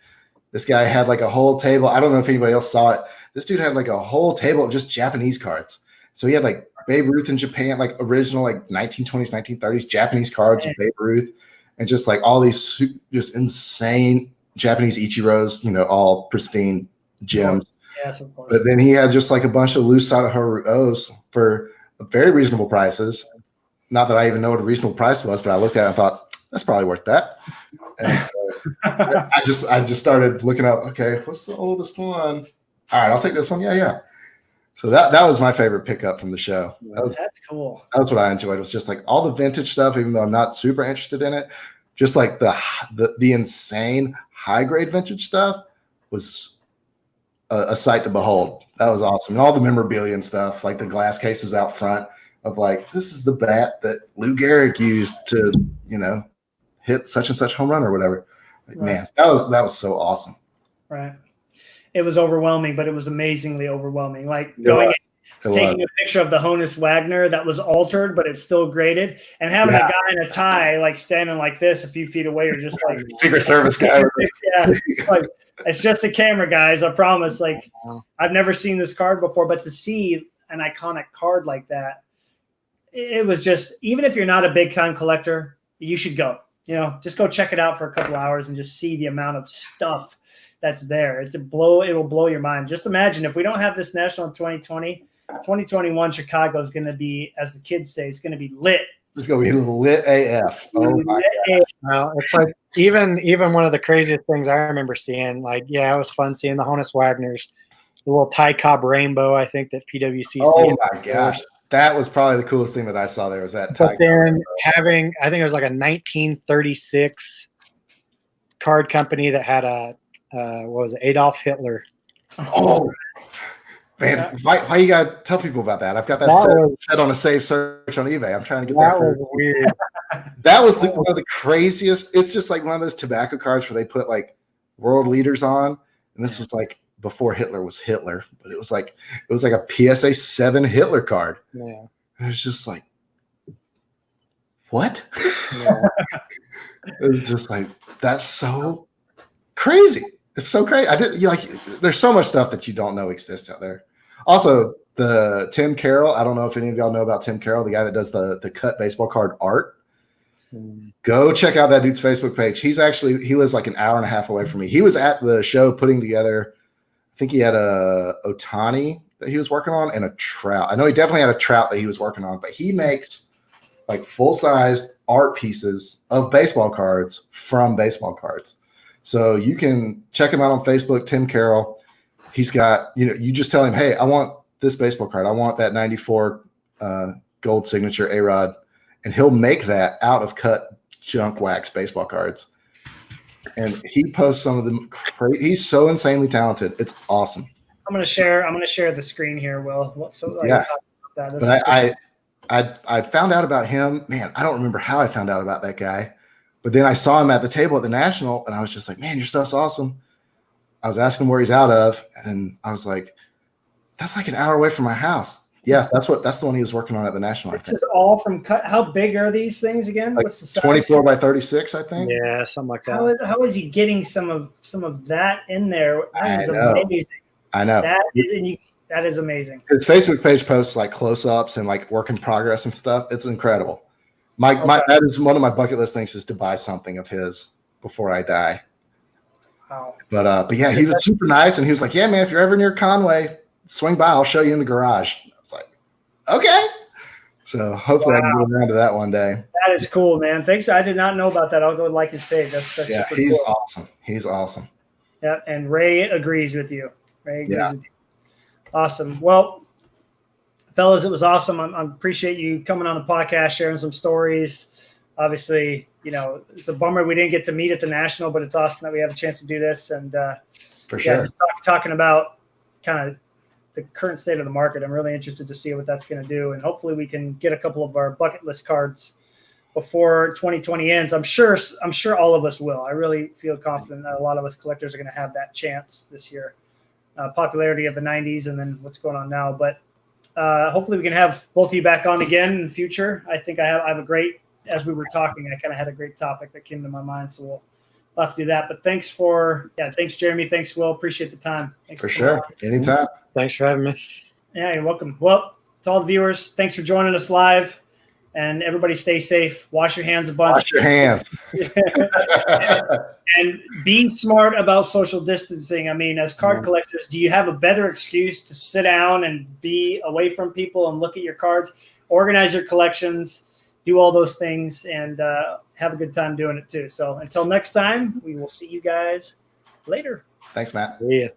This guy had like a whole table. I don't know if anybody else saw it. This dude had like a whole table of just Japanese cards. So he had like Babe Ruth in Japan, like original like 1920s, 1930s Japanese cards of Babe Ruth, and just like all these just insane Japanese Ichiros, all pristine gems. Yes, of course. But then he had just like a bunch of loose Sadaharu O's for very reasonable prices. Not that I even know what a reasonable price was, but I looked at it and thought, that's probably worth that. And I just started looking up, okay, what's the oldest one? All right, I'll take this one. Yeah. So that was my favorite pickup from the show. That's cool. That was what I enjoyed. It was just like all the vintage stuff, even though I'm not super interested in it. Just like the insane high grade vintage stuff was a sight to behold. That was awesome. And all the memorabilia and stuff, like the glass cases out front of like, this is the bat that Lou Gehrig used to, hit such and such home run or whatever. Like, man, that was so awesome. Right. It was overwhelming, but it was amazingly overwhelming. Like taking a picture of the Honus Wagner that was altered, but it's still graded, and having a guy in a tie like standing like this a few feet away, or just like Secret Service guy. Like it's just a camera, guys. I promise. Like I've never seen this card before, but to see an iconic card like that, it was just, even if you're not a big time collector, you should go. just go check it out for a couple hours and just see the amount of stuff that's there. It will blow your mind. Just imagine if we don't have this national in 2020, 2021 Chicago is going to be, as the kids say, it's going to be lit. It's going to be lit AF. Oh my God. Well, it's like even one of the craziest things I remember seeing, like, it was fun seeing the Honus Wagners, the little Ty Cobb rainbow, I think that PWCC. Oh my gosh. That was probably the coolest thing that I saw there was that Ty Cobb. But then having, I think it was like a 1936 card company that had what was it, Adolf Hitler. Oh, man. Why you got to tell people about that? I've got that set on a safe search on eBay. I'm trying to get that. That was weird. That was one of the craziest. It's just like one of those tobacco cards where they put like world leaders on. And this was like before Hitler was Hitler, but it was like a PSA 7 Hitler card. Yeah. It was just like, what? Yeah. It was just like, that's so crazy. It's so crazy. There's so much stuff that you don't know exists out there. Also, the Tim Carroll, I don't know if any of y'all know about Tim Carroll, the guy that does the cut baseball card art. Go check out that dude's Facebook page. He lives like an hour and a half away from me. He was at the show putting together, I think he had a Ohtani that he was working on and a Trout. I know he definitely had a Trout that he was working on, but he makes like full-sized art pieces of baseball cards from baseball cards. So you can check him out on Facebook, Tim Carroll. He's got, you just tell him, hey, I want this baseball card. I want that 94 gold signature A-Rod. And he'll make that out of cut junk wax baseball cards. And he posts some of them. He's so insanely talented. It's awesome. I'm gonna share the screen here, Will. Yeah. But I found out about him. Man, I don't remember how I found out about that guy. But then I saw him at the table at the National, and I was just like, man, your stuff's awesome. I was asking him where he's out of, and I was like, that's like an hour away from my house. Yeah, that's the one he was working on at the National. This is all from cut. How big are these things again? Like what's the size? 24 by 36, I think. Yeah, something like that. How is he getting some of that in there? That is amazing. I know. That is amazing. His Facebook page posts like close-ups and like work in progress and stuff. It's incredible. That is one of my bucket list things, is to buy something of his before I die. Wow. But yeah, he was super nice, and he was like, yeah, man, if you're ever near Conway, swing by. I'll show you in the garage. I was like, okay. So hopefully I can get around to that one day. That is cool, man. Thanks. I did not know about that. I'll go like his page. That's yeah, super he's cool. awesome. He's awesome. Yeah, and Ray agrees with you. With you. Awesome. Well, fellas, it was awesome. I appreciate you coming on the podcast, sharing some stories. Obviously, it's a bummer we didn't get to meet at the National, but it's awesome that we have a chance to do this. And for sure, talking about kind of the current state of the market. I'm really interested to see what that's going to do, and hopefully we can get a couple of our bucket list cards before 2020 ends. I'm sure all of us will. I really feel confident that a lot of us collectors are going to have that chance this year. Popularity of the 90s and then what's going on now. But hopefully we can have both of you back on again in the future. I think I have a great, as we were talking, I kind of had a great topic that came to my mind. So we'll have to do that. But thanks Jeremy. Thanks, Will. Appreciate the time. Thanks for sure. Anytime. Thanks for having me. Yeah, you're welcome. Well, to all the viewers, thanks for joining us live. And everybody stay safe. Wash your hands a bunch. Wash your hands. And be smart about social distancing. I mean, as card collectors, do you have a better excuse to sit down and be away from people and look at your cards? Organize your collections, do all those things, and have a good time doing it too. So until next time, we will see you guys later. Thanks, Matt. Yeah.